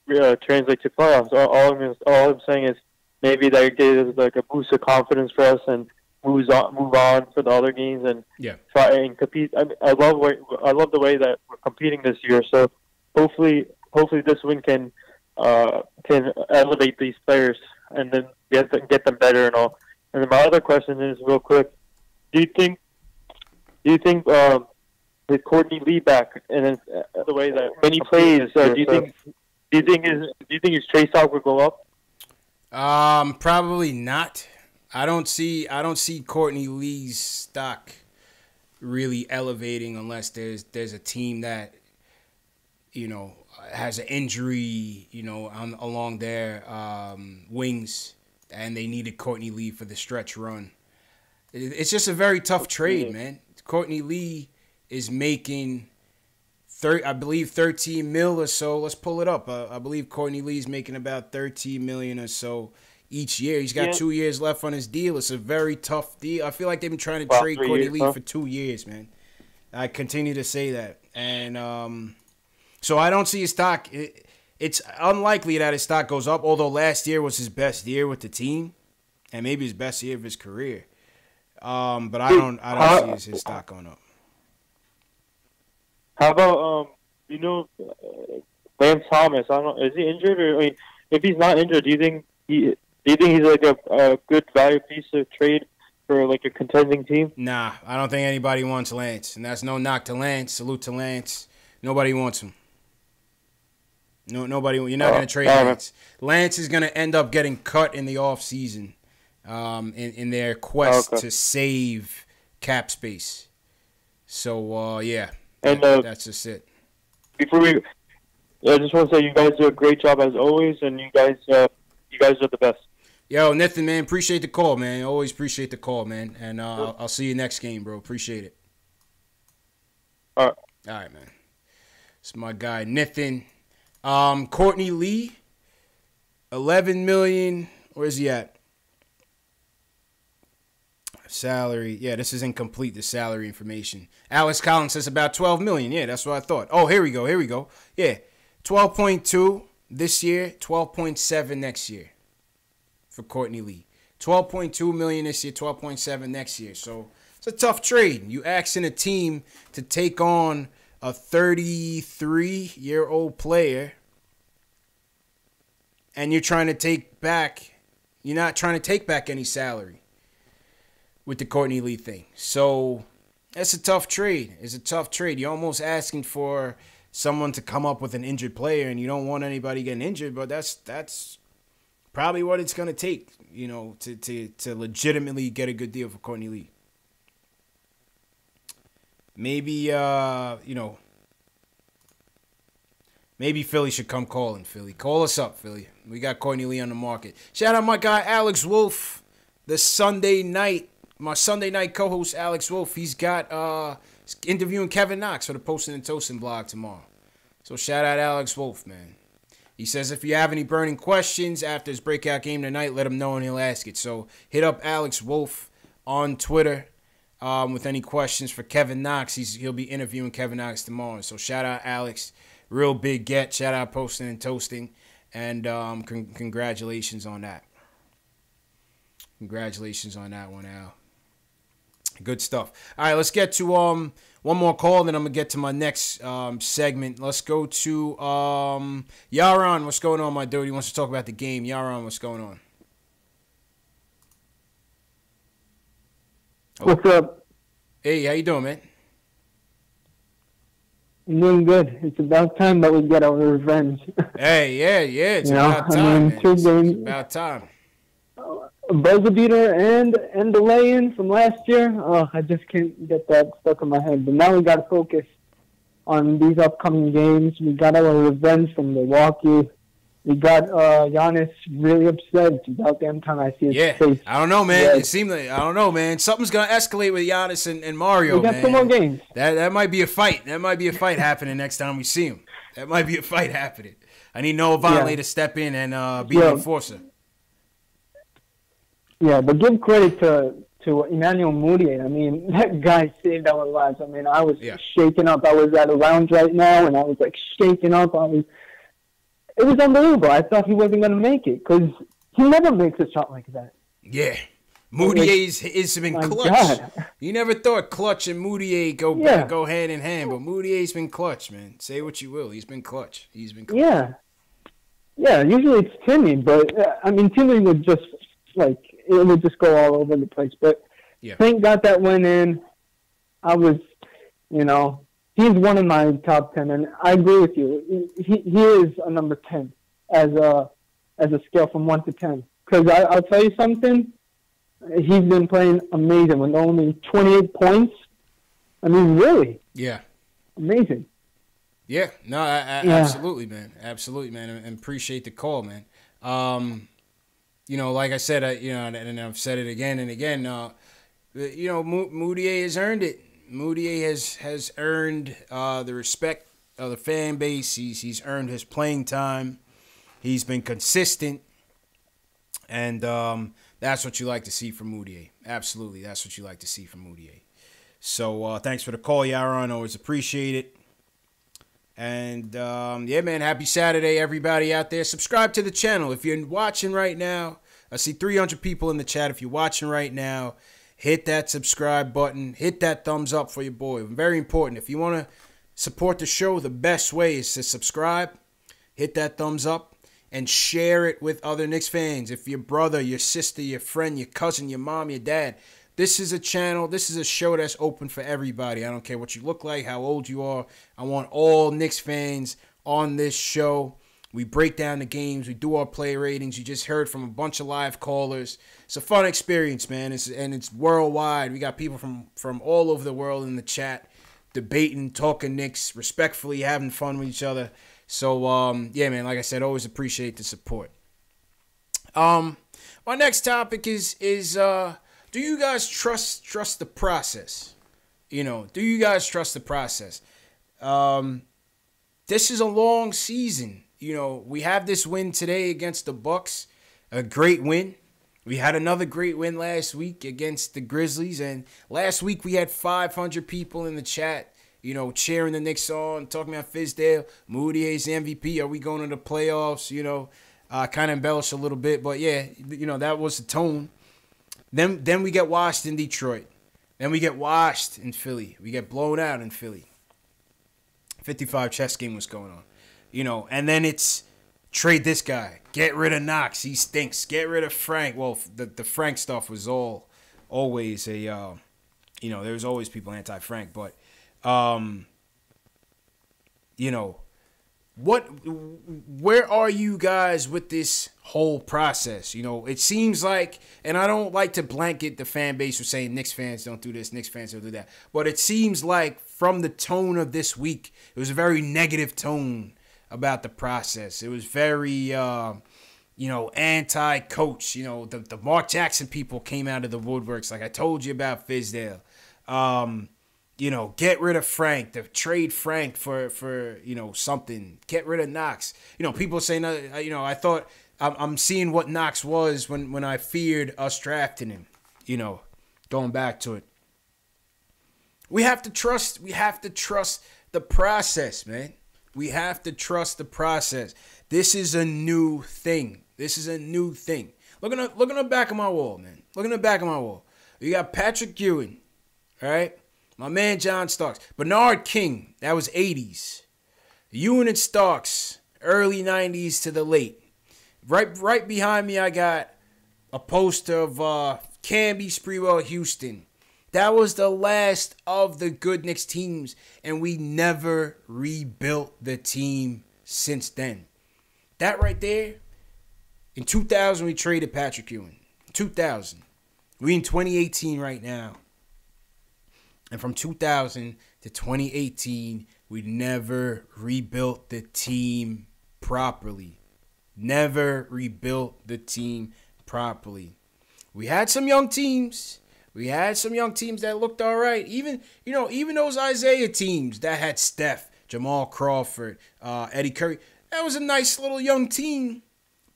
to translate to playoffs. All I'm saying is maybe that gives like a boost of confidence for us and move on for the other games and try and compete. I love the way that we're competing this year. So hopefully this win can elevate these players and then get them better and all. And then my other question is real quick: Do you think with Courtney Lee back and then the way that when he plays, do you think his trade stock will go up? Probably not. I don't see Courtney Lee's stock really elevating unless there's a team that has an injury along their wings and they needed Courtney Lee for the stretch run. It's just a very tough trade, man. Courtney Lee is making I believe 13 mil or so. Let's pull it up. I believe Courtney Lee's making about 13 million or so each year. He's got 2 years left on his deal. It's a very tough deal. I feel like they've been trying to trade Courtney Lee for 2 years, man. I continue to say that. And so I don't see his stock. It's unlikely that his stock goes up, although last year was his best year with the team and maybe his best year of his career. But I don't see his stock going up. How about Lance Thomas? I don't know. Is he injured? Or if he's not injured, do you think he's like a good value piece of trade for like a contending team? Nah, I don't think anybody wants Lance, and that's no knock to Lance. Salute to Lance. Nobody wants him. No, nobody. You're not going to trade Lance. Lance is going to end up getting cut in the offseason in their quest to save cap space. So yeah. And that's just it. Before I just want to say you guys do a great job as always, and you guys are the best. Yo, Nathan, man, appreciate the call, man. Always appreciate the call, man. And I'll see you next game, bro. Appreciate it. All right, man. It's my guy, Nathan. Courtney Lee, 11 million. Where's he at? Salary. Yeah, this is incomplete, the salary information. Alex Collins says about 12 million. Yeah, that's what I thought. Oh, here we go. Yeah, 12.2 this year, 12.7 next year for Courtney Lee. 12.2 million this year, 12.7 next year. So it's a tough trade. You asking a team to take on a 33-year-old player and you're not trying to take back any salary with the Courtney Lee thing. So that's a tough trade. It's a tough trade. You're almost asking for someone to come up with an injured player, and you don't want anybody getting injured, but that's probably what it's going to take, to legitimately get a good deal for Courtney Lee. Maybe, maybe Philly should come calling, Philly. Call us up, Philly. We got Courtney Lee on the market. Shout out my guy, Alex Wolf, my Sunday night co-host, Alex Wolf. He's got interviewing Kevin Knox for the Posting and Toasting blog tomorrow. So shout out Alex Wolf, man. He says if you have any burning questions after his breakout game tonight, let him know and he'll ask it. So hit up Alex Wolf on Twitter with any questions for Kevin Knox. He'll be interviewing Kevin Knox tomorrow. So shout out Alex. Real big get. Shout out Posting and Toasting. And congratulations on that. Congratulations on that one, Al. Good stuff. All right, let's get to one more call, then I'm going to get to my next segment. Let's go to Yaron. What's going on, my dude? He wants to talk about the game. Yaron, what's going on? What's up? Hey, how you doing, man? I'm doing good. It's about time that we get our revenge. Hey, yeah. It's about time, man. It's about time. A buzzer beater and the lay-in from last year. Oh, I just can't get that stuck in my head. But now we got to focus on these upcoming games. We got our revenge from Milwaukee. We got Giannis really upset. It's about damn time I see his face. I don't know, man. Yeah. It seemed like, I don't know, man. Something's going to escalate with Giannis and Mario, We got 2 more games. That might be a fight. That might be a fight happening next time we see him. That might be a fight happening. I need Noah Vonleh to step in and be the enforcer. Yeah, but give credit to Emmanuel Mudiay. I mean, that guy saved our lives. I mean, I was shaken up. I was at a lounge right now, and I was like shaken up. It was unbelievable. I thought he wasn't going to make it because he never makes a shot like that. Yeah. Moutier's has been clutch. God. You never thought Clutch and Moutier go hand in hand, but Moutier's been clutch, man. Say what you will. He's been clutch. Yeah. Yeah, usually it's Timmy, but, I mean, Timmy would just, it would just go all over the place. But Frank got that win in. I was, he's one of my top 10, and I agree with you. He is a number 10 as a scale from 1 to 10. Because I'll tell you something. He's been playing amazing with only 28 points. I mean, really? Yeah. Amazing. Yeah. No, absolutely, man. Absolutely, man. And appreciate the call, man. Like I said, and I've said it again and again, Moutier has earned it. Moutier has earned the respect of the fan base. He's earned his playing time. He's been consistent. And that's what you like to see from Moutier. Absolutely, that's what you like to see from Moutier. So thanks for the call, Yaron. Always appreciate it. And, man, happy Saturday, everybody out there. Subscribe to the channel. If you're watching right now, I see 300 people in the chat. If you're watching right now, hit that subscribe button. Hit that thumbs up for your boy. Very important. If you want to support the show, the best way is to subscribe, hit that thumbs up, and share it with other Knicks fans. If your brother, your sister, your friend, your cousin, your mom, your dad, this is a channel, this is a show that's open for everybody. I don't care what you look like, how old you are. I want all Knicks fans on this show. We break down the games. We do our play ratings. You just heard from a bunch of live callers. It's a fun experience, man. It's worldwide. We got people from all over the world in the chat, debating, talking Knicks, respectfully having fun with each other. So, man, like I said, always appreciate the support. My next topic is do you guys trust the process? Do you guys trust the process? This is a long season. We have this win today against the Bucks, a great win. We had another great win last week against the Grizzlies, and last week we had 500 people in the chat cheering the Knicks on, talking about Fizdale, Moutier's the MVP. Are we going to the playoffs? Kind of embellish a little bit, but yeah, that was the tone. Then we get washed in Detroit. Then we get washed in Philly. We get blown out in Philly. 55 chess game was going on, and then it's trade this guy, get rid of Knox, he stinks, get rid of Frank. Well, the Frank stuff was always a, there's always people anti-Frank, but. Where are you guys with this whole process? It seems like, and I don't like to blanket the fan base for saying Knicks fans don't do this, Knicks fans don't do that, but it seems like from the tone of this week, it was a very negative tone about the process. It was very, anti-coach. The Mark Jackson people came out of the woodworks, like I told you about Fizdale. Get rid of Frank, trade Frank for something. Get rid of Knox. People saying, I thought I'm seeing what Knox was when I feared us drafting him. Going back to it. We have to trust the process, man. We have to trust the process. This is a new thing. Look at the back of my wall, man. Look at the back of my wall. You got Patrick Ewing, all right? My man John Starks. Bernard King, that was 80s. Ewing and Starks, early 90s to the late. Right behind me, I got a poster of Camby, Sprewell, Houston. That was the last of the good Knicks teams, and we never rebuilt the team since then. That right there, in 2000, we traded Patrick Ewing. 2000. We in 2018 right now. And from 2000 to 2018, we never rebuilt the team properly. Never rebuilt the team properly. We had some young teams. We had some young teams that looked all right. Even those Isaiah teams that had Steph, Jamal Crawford, Eddie Curry. That was a nice little young team,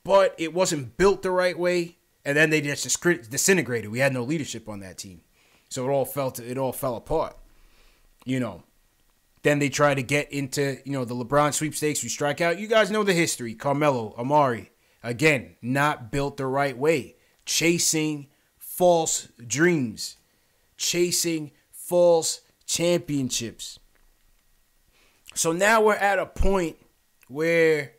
but it wasn't built the right way. And then they just disintegrated. We had no leadership on that team. So it all fell apart. Then they try to get into, the LeBron sweepstakes. We strike out. You guys know the history. Carmelo, Amari, again, not built the right way. Chasing false dreams. Chasing false championships. So now we're at a point where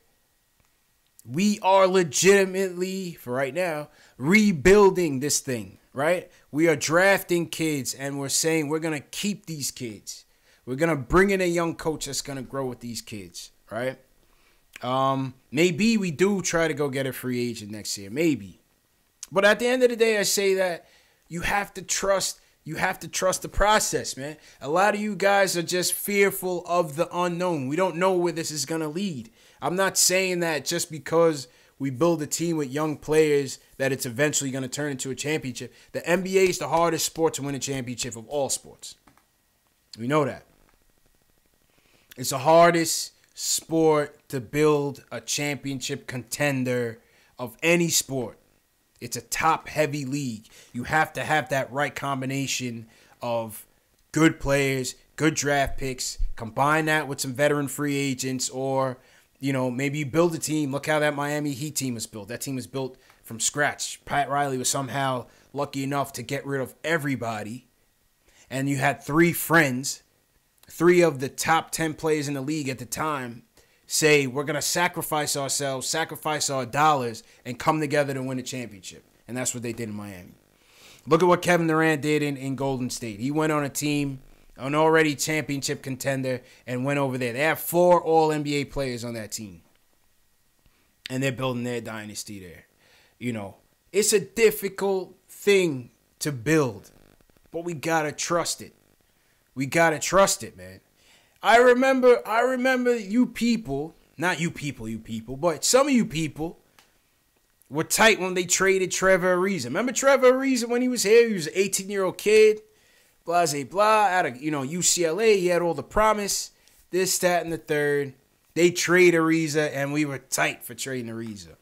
we are legitimately, for right now, rebuilding this thing, right? We are drafting kids and we're saying we're going to keep these kids. We're going to bring in a young coach that's going to grow with these kids, right? Maybe we do try to go get a free agent next year, maybe. But at the end of the day, I say that you have to trust the process, man. A lot of you guys are just fearful of the unknown. We don't know where this is going to lead. I'm not saying that just because we build a team with young players that it's eventually going to turn into a championship. The NBA is the hardest sport to win a championship of all sports. We know that. It's the hardest sport to build a championship contender of any sport. It's a top-heavy league. You have to have that right combination of good players, good draft picks, combine that with some veteran free agents, or, maybe you build a team. Look how that Miami Heat team was built. That team was built from scratch. Pat Riley was somehow lucky enough to get rid of everybody. And you had three friends, three of the top 10 players in the league at the time, say we're going to sacrifice ourselves, sacrifice our dollars, and come together to win a championship. And that's what they did in Miami. Look at what Kevin Durant did in Golden State. He went on a team, an already championship contender, and went over there. They have 4 All-NBA players on that team. And they're building their dynasty there. It's a difficult thing to build, but we got to trust it. We got to trust it, man. I remember you people, not you people, but some of you people were tight when they traded Trevor Ariza. Remember Trevor Ariza when he was here? He was an 18-year-old kid, blah, out of, UCLA. He had all the promise, this, that, and the third. They trade Ariza, and we were tight for trading Ariza.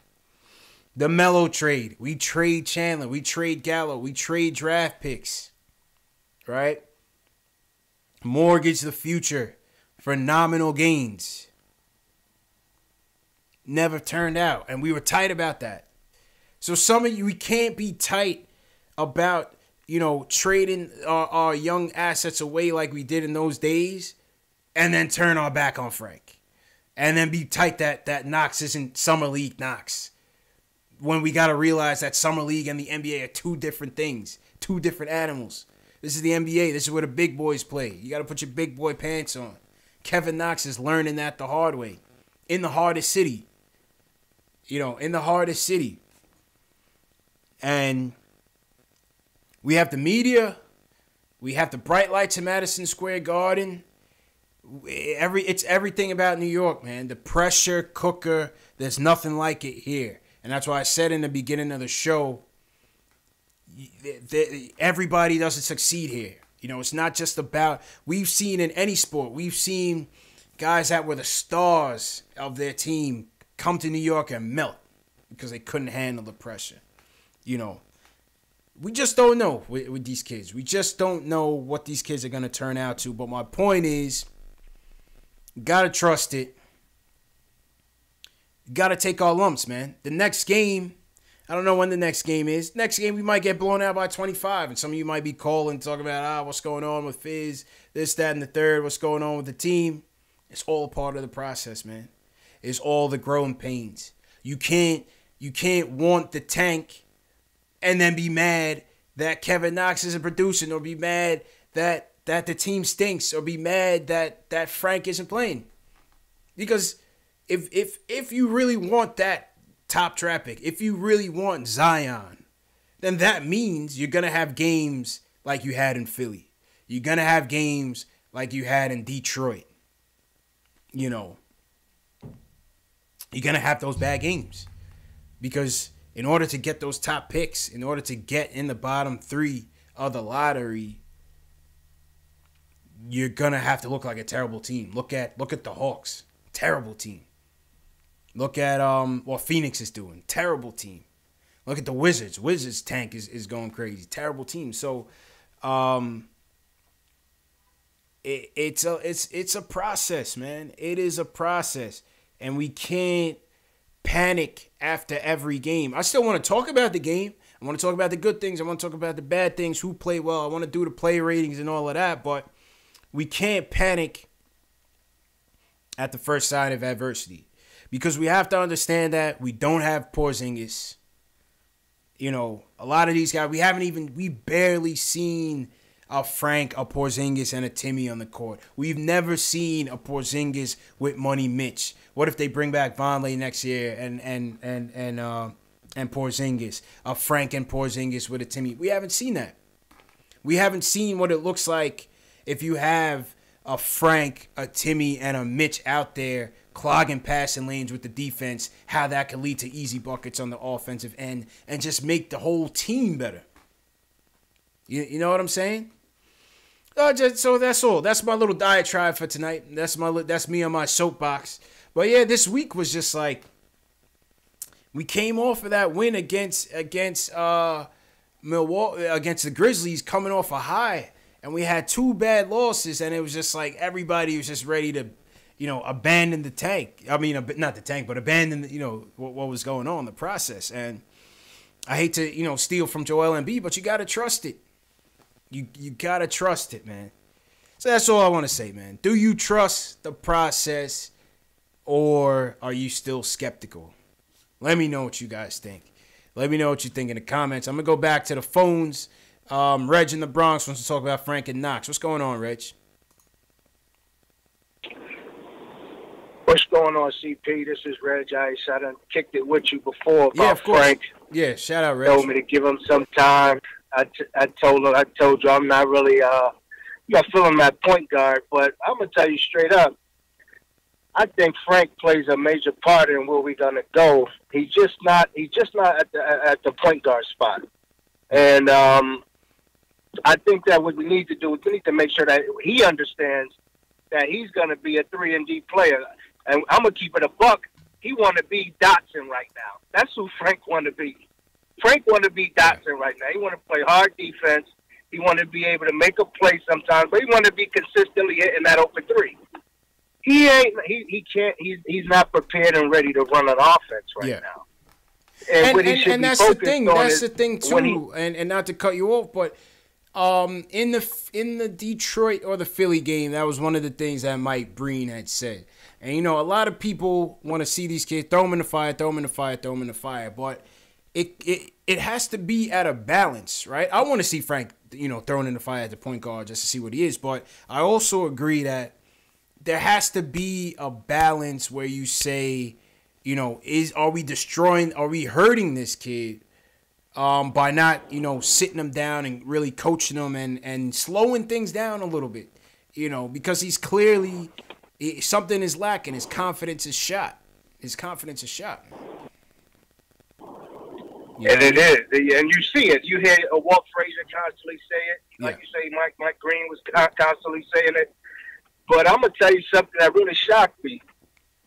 The Melo trade. We trade Chandler. We trade Gallo. We trade draft picks. Right? Mortgage the future for nominal gains. Never turned out. And we were tight about that. So some of you, we can't be tight about, trading our young assets away like we did in those days and then turn our back on Frank. And then be tight that Knox isn't Summer League Knox. When we got to realize that Summer League and the NBA are two different things, two different animals. This is the NBA. This is where the big boys play. You got to put your big boy pants on. Kevin Knox is learning that the hard way. In the hardest city. In the hardest city. And we have the media. We have the bright lights in Madison Square Garden. It's everything about New York, man. The pressure cooker. There's nothing like it here. And that's why I said in the beginning of the show, everybody doesn't succeed here. It's not just about, we've seen in any sport, we've seen guys that were the stars of their team come to New York and melt because they couldn't handle the pressure. We just don't know with these kids. We just don't know what these kids are going to turn out to. But my point is, you got to trust it. You got to take our lumps, man. The next game, I don't know when the next game is. Next game, we might get blown out by 25. And some of you might be calling, talking about, what's going on with Fizz, this, that, and the third, what's going on with the team. It's all a part of the process, man. It's all the growing pains. You can't want the tank and then be mad that Kevin Knox isn't producing, or be mad that the team stinks, or be mad that Frank isn't playing. Because if you really want that top draft pick, if you really want Zion, then that means you're going to have games like you had in Philly. You're going to have games like you had in Detroit. You're going to have those bad games. Because in order to get those top picks, in order to get in the bottom 3 of the lottery, you're going to have to look like a terrible team. Look at the Hawks. Terrible team. Look at what Phoenix is doing. Terrible team. Look at the Wizards. Wizards tank is going crazy. Terrible team. So, it's a process, man. It is a process, and we can't panic after every game. I still want to talk about the game. I want to talk about the good things. I want to talk about the bad things, who played well. I want to do the play ratings and all of that, but we can't panic at the first sign of adversity because we have to understand that we don't have Porzingis. You know, a lot of these guys, we barely seen a Frank, a Porzingis, and a Timmy on the court. We've never seen a Porzingis with Money Mitch. What if they bring back Vonleh next year and Porzingis, a Frank and Porzingis with a Timmy? We haven't seen that. We haven't seen what it looks like if you have a Frank, a Timmy, and a Mitch out there clogging passing lanes with the defense, how that can lead to easy buckets on the offensive end and just make the whole team better. You know what I'm saying? So that's all. That's my little diatribe for tonight. That's me on my soapbox. But yeah, this week was just like we came off of that win against Milwaukee, against the Grizzlies, coming off a high, and we had 2 bad losses, and it was just like everybody was just ready to, abandon the tank. I mean, not the tank, but abandon, what was going on in the process. And I hate to, steal from Joel Embiid, but you got to trust it. You got to trust it, man. So that's all I want to say, man. Do you trust the process, or are you still skeptical? Let me know what you guys think. Let me know what you think in the comments. I'm going to go back to the phones. Reg in the Bronx wants to talk about Frank and Knox. What's going on, Reg? What's going on, CP? This is Reg. I done kicked it with you before about of course. Frank. Yeah, shout out, Reg. Told me to give him some time. I told you I'm not really feeling that point guard, but I'm gonna tell you straight up. I think Frank plays a major part in where we're gonna go. He's just not at the point guard spot, and I think that what we need to do is we need to make sure that he understands that he's gonna be a 3-and-D player. And I'm gonna keep it a buck. He want to be Dotson right now. That's who Frank want to be. Frank want to be Dotson right now. He want to play hard defense. He want to be able to make a play sometimes, but he want to be consistently hitting that open 3. He can't. He's not prepared and ready to run an offense right now. And that's the thing. That's the thing too. And not to cut you off, but in the Detroit or the Philly game, that was one of the things that Mike Breen had said. And a lot of people want to see these kids throw them in the fire, throw them in the fire, throw them in the fire. But it has to be at a balance, right? I want to see Frank, thrown in the fire at the point guard just to see what he is. But I also agree that there has to be a balance where you say, are we hurting this kid by not, sitting him down and really coaching him and slowing things down a little bit, because he's clearly something is lacking. His confidence is shot. And it is, and you see it. You hear Walt Frazier constantly say it. Like you say, Mike Green was constantly saying it. But I'm gonna tell you something that really shocked me.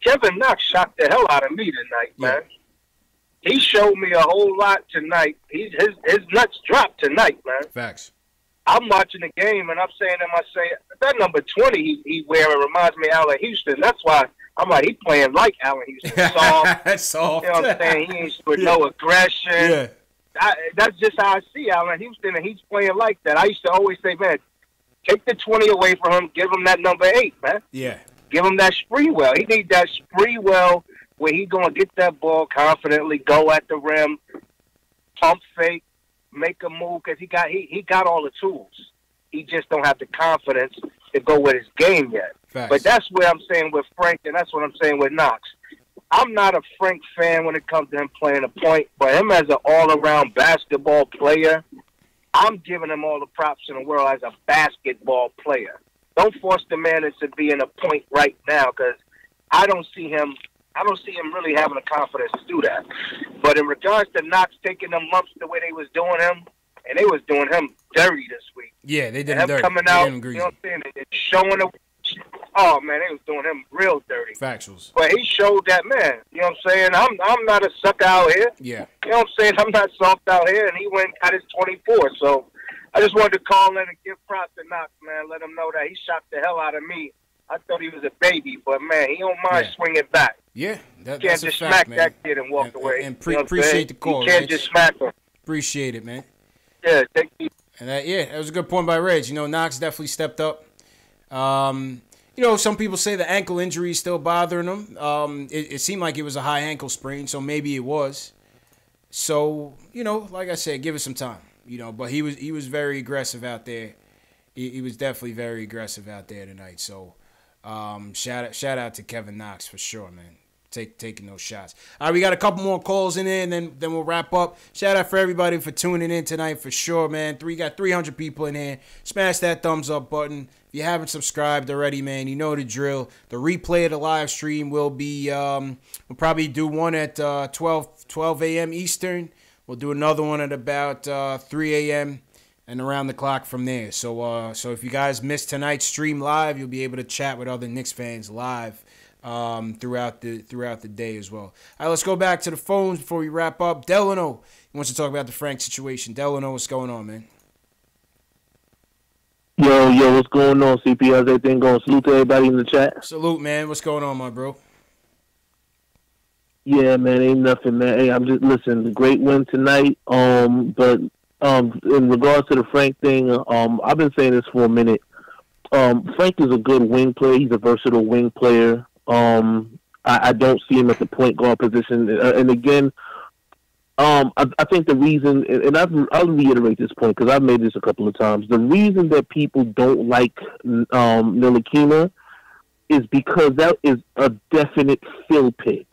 Kevin Knox shocked the hell out of me tonight, man. He showed me a whole lot tonight. His nuts dropped tonight, man. Facts. I'm watching the game and I'm saying to myself, that number 20 he wearing reminds me of Allen Houston. That's why I'm like, he playing like Allen Houston. Soft. Soft. You know what I'm saying? He ain't with no aggression. Yeah. That's just how I see Allen Houston, and he's playing like that. I used to always say, man, take the 20 away from him, give him that number 8, man. Yeah. Give him that Spreewell. He needs that Spreewell where he going to get that ball confidently, go at the rim, pump fake, make a move, because he got all the tools. He just don't have the confidence to go with his game yet. Facts. But that's what I'm saying with Frank, and that's what I'm saying with Knox. I'm not a Frank fan when it comes to him playing a point, but him as an all-around basketball player, I'm giving him all the props in the world as a basketball player. Don't force the man into being a point right now, because I don't see him really having the confidence to do that. But in regards to Knox taking them lumps the way they was doing him, and they was doing him dirty this week. Yeah, they did him dirty. Coming out, you know what I'm saying, and showing oh man, they was doing him real dirty. Factuals. But he showed that, man. You know what I'm saying? I'm not a sucker out here. Yeah. You know what I'm saying? I'm not soft out here, and he went and got his 24. So I just wanted to call in and give props to Knox, man. Let him know that he shot the hell out of me. I thought he was a baby, but man, he don't mind swinging back. Yeah, You can't that's just a fact, smack man. that kid and walk away. And You know what I'm appreciate saying? the call. You can't Reg. just smack him. Appreciate it, man. Yeah, thank you. And that was a good point by Reg. You know, Knox definitely stepped up. You know, some people say the ankle injury is still bothering him. It seemed like it was a high ankle sprain, so maybe it was. So, you know, like I said, give it some time. You know, but he was very aggressive out there. He was definitely very aggressive out there tonight. So, shout out to Kevin Knox for sure, man. Taking those shots. All right, we got a couple more calls in there, and then we'll wrap up. Shout out for everybody for tuning in tonight for sure, man. Got 300 people in here. Smash that thumbs up button. If you haven't subscribed already, man, you know the drill. The replay of the live stream will be, we'll probably do one at 12 a.m. Eastern. We'll do another one at about 3 a.m. and around the clock from there. So if you guys missed tonight's stream live, you'll be able to chat with other Knicks fans live throughout the day as well. All right, let's go back to the phones before we wrap up. Delano wants to talk about the Frank situation. Delano, what's going on, man? Yo, what's going on, CP? How's everything going? Salute to everybody in the chat. Salute, man. What's going on, my bro? Yeah, man, ain't nothing, man. Hey, I'm just listen. Great win tonight. But in regards to the Frank thing, I've been saying this for a minute. Frank is a good wing player. He's a versatile wing player. I don't see him at the point guard position. And again, I think the reason, and I'll reiterate this point because I've made this a couple of times. The reason that people don't like Ntilikina is because that is a definite Phil pick.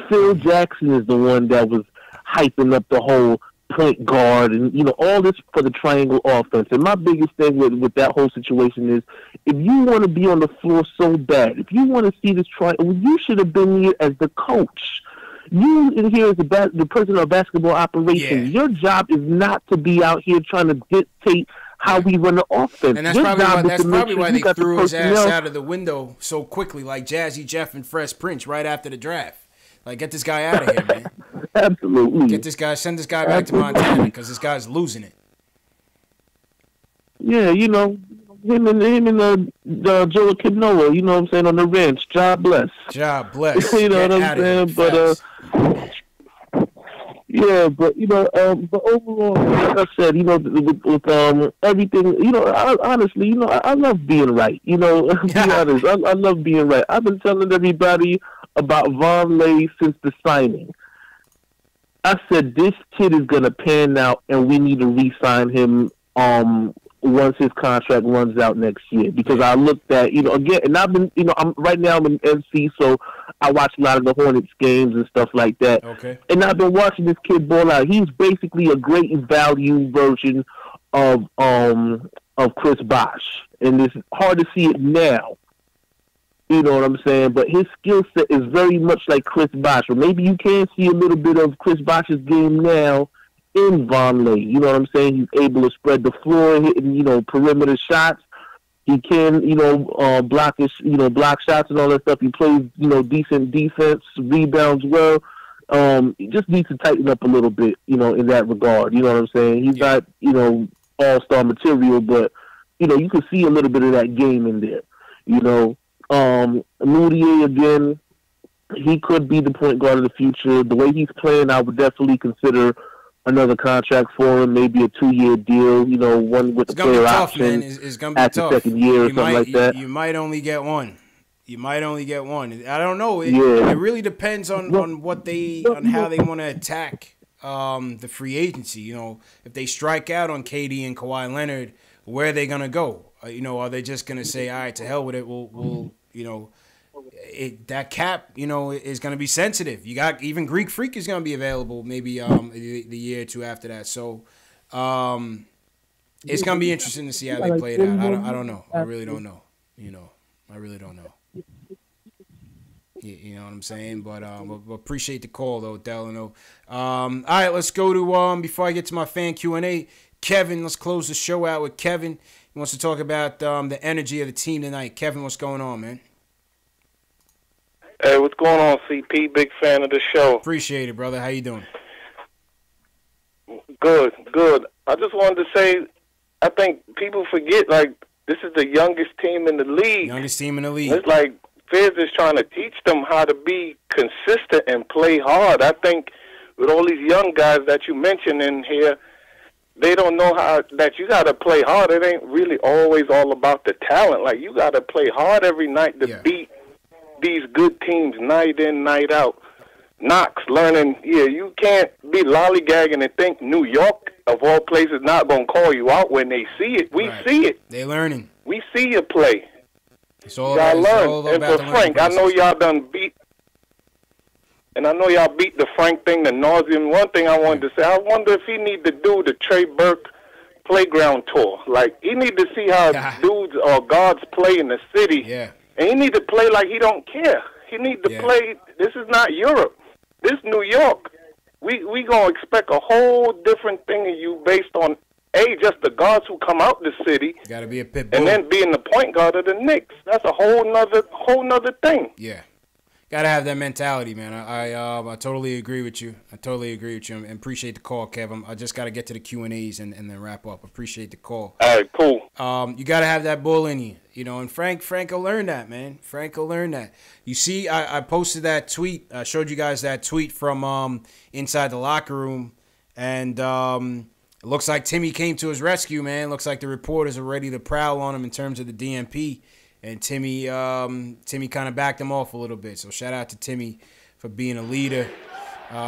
Phil Jackson is the one that was hyping up the whole point guard and, you know, all this for the triangle offense. And my biggest thing with that whole situation is if you want to be on the floor so bad, if you want to see this triangle, you should have been here as the coach. You in here as the president of basketball operations. Yeah. Your job is not to be out here trying to dictate how we run the offense. And that's probably why they threw his ass out of the window so quickly, like Jazzy Jeff and Fresh Prince right after the draft. Like, get this guy out of here, man. Absolutely. Send this guy back to Montana because this guy's losing it. Yeah, you know, him and Joakim Noah, you know what I'm saying, on the bench. God bless. God bless. You know what I'm saying? But yeah, but you know, but overall, like I said, you know, with everything, you know, honestly, you know, I love being right. You know, to be honest, I love being right. I've been telling everybody about Vonleh since the signing. I said this kid is gonna pan out, and we need to re-sign him once his contract runs out next year. Because I looked at, you know, again, and I've been, you know, I'm in NC, so I watch a lot of the Hornets games and stuff like that. Okay. And I've been watching this kid ball out. He's basically a great value version of Chris Bosh, and it's hard to see it now. You know what I'm saying? But his skill set is very much like Chris Bosh. Or maybe you can see a little bit of Chris Bosh's game now in Vonleh. You know what I'm saying? He's able to spread the floor, hitting, you know, perimeter shots. He can, you know, block shots and all that stuff. He plays, you know, decent defense, rebounds well. He just needs to tighten up a little bit, you know, in that regard. You know what I'm saying? He's not, you know, all-star material, but, you know, you can see a little bit of that game in there, you know. Moutier, again, he could be the point guard of the future. The way he's playing, I would definitely consider another contract for him, maybe a 2-year deal, you know, one with the player option it's gonna be at tough. the second year or something like that. You might only get one. I don't know. It really depends on how they want to attack the free agency. You know, if they strike out on KD and Kawhi Leonard, where are they gonna go? You know, are they just gonna say, all right, to hell with it? We'll you know, that cap, you know, is going to be sensitive. You got even Greek Freak is going to be available maybe the year or two after that. So it's going to be interesting to see how they play it out. I don't know. I really don't know. You know, I really don't know. You know what I'm saying? But appreciate the call though, Delano. All right, let's go to before I get to my fan Q&A. Kevin. Let's close the show out with Kevin. He wants to talk about the energy of the team tonight. Kevin, what's going on, man? Hey, what's going on, CP? Big fan of the show. Appreciate it, brother. How you doing? Good, good. I just wanted to say, I think people forget, like, this is the youngest team in the league. Youngest team in the league. It's like Fizz is trying to teach them how to be consistent and play hard. I think with all these young guys that you mentioned in here, they don't know how that you got to play hard. It ain't really always all about the talent. Like, you got to play hard every night to beat these good teams night in, night out. Knox learning, you can't be lollygagging and think New York, of all places, not going to call you out when they see it. We see it. They learning. We see you play. It's all y'all about, learn. And for Frank, I know y'all done beat, and I know y'all beat the Frank thing to nauseam. One thing I wanted to say, I wonder if he need to do the Trey Burke playground tour. Like, he need to see how dudes or guards play in the city. Yeah. And he need to play like he don't care. He need to play. This is not Europe. This New York. We gonna expect a whole different thing of you based on just the guards who come out the city. Got to be a pit bull. And then being the point guard of the Knicks. That's a whole nother thing. Yeah. Got to have that mentality, man. I totally agree with you. I totally agree with you, and appreciate the call, Kev. I just got to get to the Q&As and then wrap up. Appreciate the call. All right, cool. You got to have that bull in you, and Frank will learn that, man. Frank will learn that. You see, I posted that tweet. I showed you guys that tweet from inside the locker room, and it looks like Timmy came to his rescue, man. Looks like the reporters are ready to prowl on him in terms of the DMP. And Timmy kind of backed him off a little bit. So shout out to Timmy for being a leader.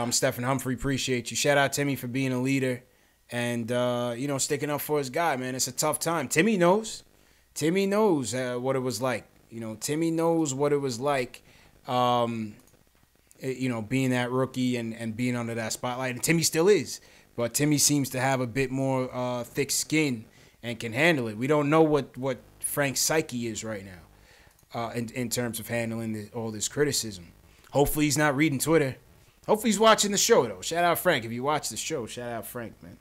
Stephen Humphrey, appreciate you. Shout out Timmy for being a leader and, sticking up for his guy, man. It's a tough time. Timmy knows. Timmy knows what it was like. Timmy knows what it was like, being that rookie and being under that spotlight. And Timmy still is. But Timmy seems to have a bit more thick skin and can handle it. We don't know what Frank's psyche is right now in terms of handling all this criticism. Hopefully he's not reading Twitter. Hopefully he's watching the show, though. Shout out Frank. If you watch the show, shout out Frank, man.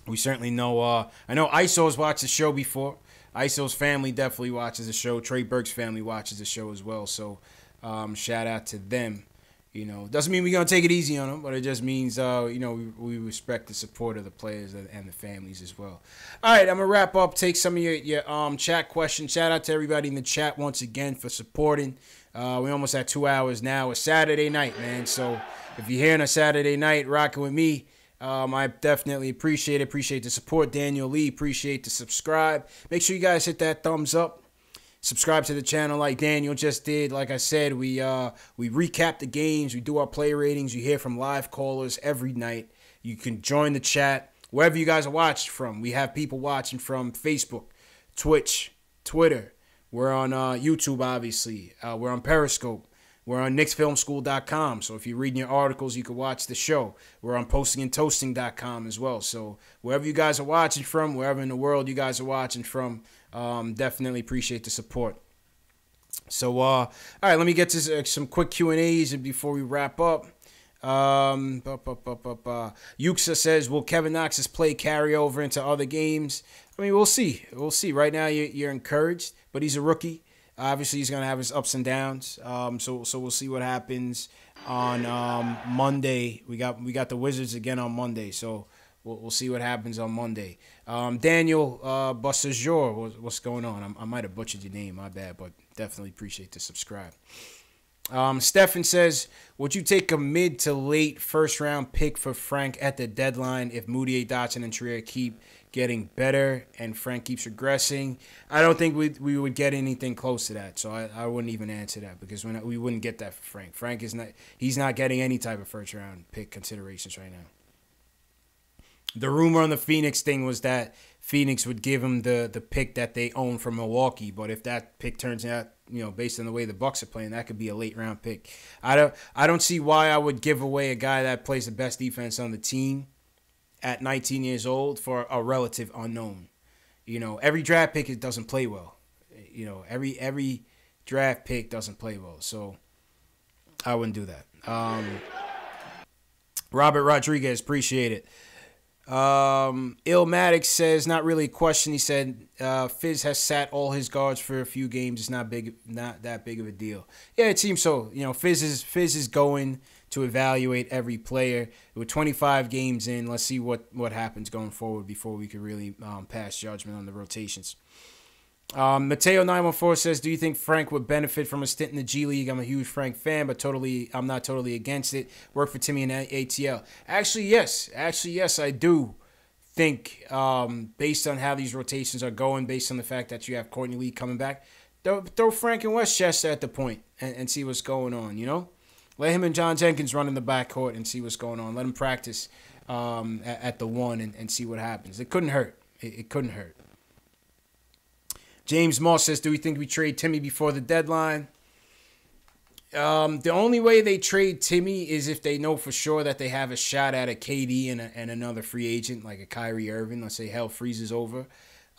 We certainly know. I know ISO's watched the show before. ISO's family definitely watches the show. Trey Burke's family watches the show as well. So shout out to them. Doesn't mean we're going to take it easy on them, but it just means, we respect the support of the players and the families as well. All right, I'm going to wrap up, take some of your chat questions. Shout out to everybody in the chat once again for supporting. We almost at 2 hours now. It's Saturday night, man. So if you're here on a Saturday night rocking with me, I definitely appreciate it. Appreciate the support. Daniel Lee, appreciate the subscribe. Make sure you guys hit that thumbs up. Subscribe to the channel like Daniel just did. Like I said, we recap the games. We do our play ratings. You hear from live callers every night. You can join the chat wherever you guys are watching from. We have people watching from Facebook, Twitch, Twitter. We're on YouTube, obviously. We're on Periscope. We're on KnicksFilmSchool.com. So if you're reading your articles, you can watch the show. We're on PostingandToasting.com as well. So wherever you guys are watching from, wherever in the world you guys are watching from, definitely appreciate the support. So, all right, let me get to some quick Q&As before we wrap up. Yuxa says, will Kevin Knox's play carry over into other games? I mean, we'll see. We'll see. Right now, you're encouraged, but he's a rookie. Obviously, he's going to have his ups and downs. So we'll see what happens on Monday. We got the Wizards again on Monday, so we'll see what happens on Monday. Daniel Bassajor, what's going on? I might have butchered your name, my bad, but definitely appreciate the subscribe. Stefan says, would you take a mid to late first round pick for Frank at the deadline if Moutier, Dotson, and Trier keep getting better and Frank keeps regressing? I don't think we would get anything close to that, so I wouldn't even answer that because we wouldn't get that for Frank. Frank he's not getting any type of first round pick considerations right now. The rumor on the Phoenix thing was that Phoenix would give him the pick that they own from Milwaukee, but if that pick turns out, based on the way the Bucks are playing, that could be a late round pick. I don't see why I would give away a guy that plays the best defense on the team at 19 years old for a relative unknown. Every draft pick it doesn't play well. Every draft pick doesn't play well, so I wouldn't do that. Robert Rodriguez, appreciate it. Illmatic says, not really a question. He said, Fizz has sat all his guards for a few games. It's not that big of a deal. Yeah, it seems so. You know, Fizz is going to evaluate every player. With 25 games in, let's see what happens going forward before we can really pass judgment on the rotations. Mateo914 says, do you think Frank would benefit from a stint in the G League? I'm a huge Frank fan, but I'm not totally against it. Work for Timmy in ATL. Actually, yes, I do think, based on how these rotations are going, based on the fact that you have Courtney Lee coming back, throw Frank and Westchester at the point and see what's going on, you know? Let him and John Jenkins run in the backcourt and see what's going on. Let them practice at the one and see what happens. It couldn't hurt. It couldn't hurt. James Moss says, do we think we trade Timmy before the deadline? The only way they trade Timmy is if they know for sure that they have a shot at a KD and another free agent, like a Kyrie Irving. Let's say hell freezes over.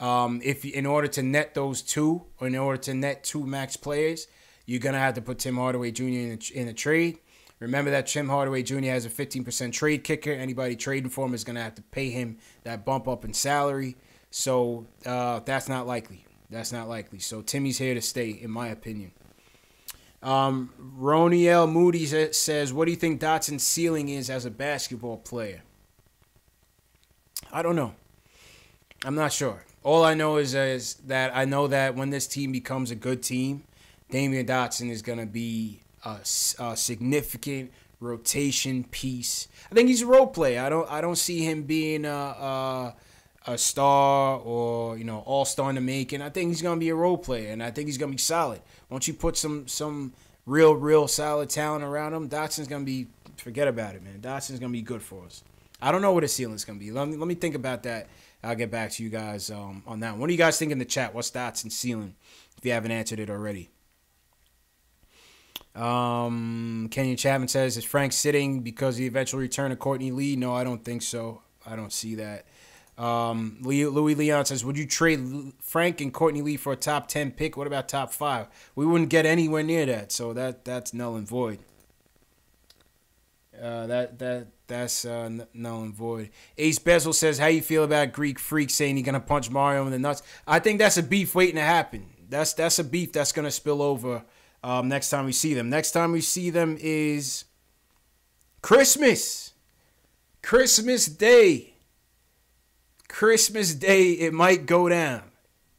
If in order to net those two, or in order to net two max players, you're going to have to put Tim Hardaway Jr. in a trade. Remember that Tim Hardaway Jr. has a 15% trade kicker. Anybody trading for him is going to have to pay him that bump up in salary. So that's not likely. That's not likely. So Timmy's here to stay, in my opinion. Roniel Moody says, what do you think Dotson's ceiling is as a basketball player? I don't know. I'm not sure. All I know is that I know that when this team becomes a good team, Damian Dotson is going to be a significant rotation piece. I think he's a role player. I don't see him being a star or, you know, all-star in the making. I think he's going to be a role player, and I think he's going to be solid. Once you put some real solid talent around him, Dotson's going to be, forget about it, man. Dotson's going to be good for us. I don't know what his ceiling's going to be. Let me think about that. I'll get back to you guys on that. What do you guys think in the chat? What's Dotson's ceiling, if you haven't answered it already? Kenyon Chapman says, is Frank sitting because of the eventual return of Courtney Lee? No, I don't think so. I don't see that. Louis Leon says, would you trade Frank and Courtney Lee for a top 10 pick? What about top 5? We wouldn't get anywhere near that, so that's null and void. That's null and void. Ace Bezel says, how you feel about Greek Freak saying he's gonna punch Mario in the nuts? I think that's a beef waiting to happen. That's a beef that's gonna spill over next time we see them. Next time we see them is Christmas Day. Christmas Day, it might go down.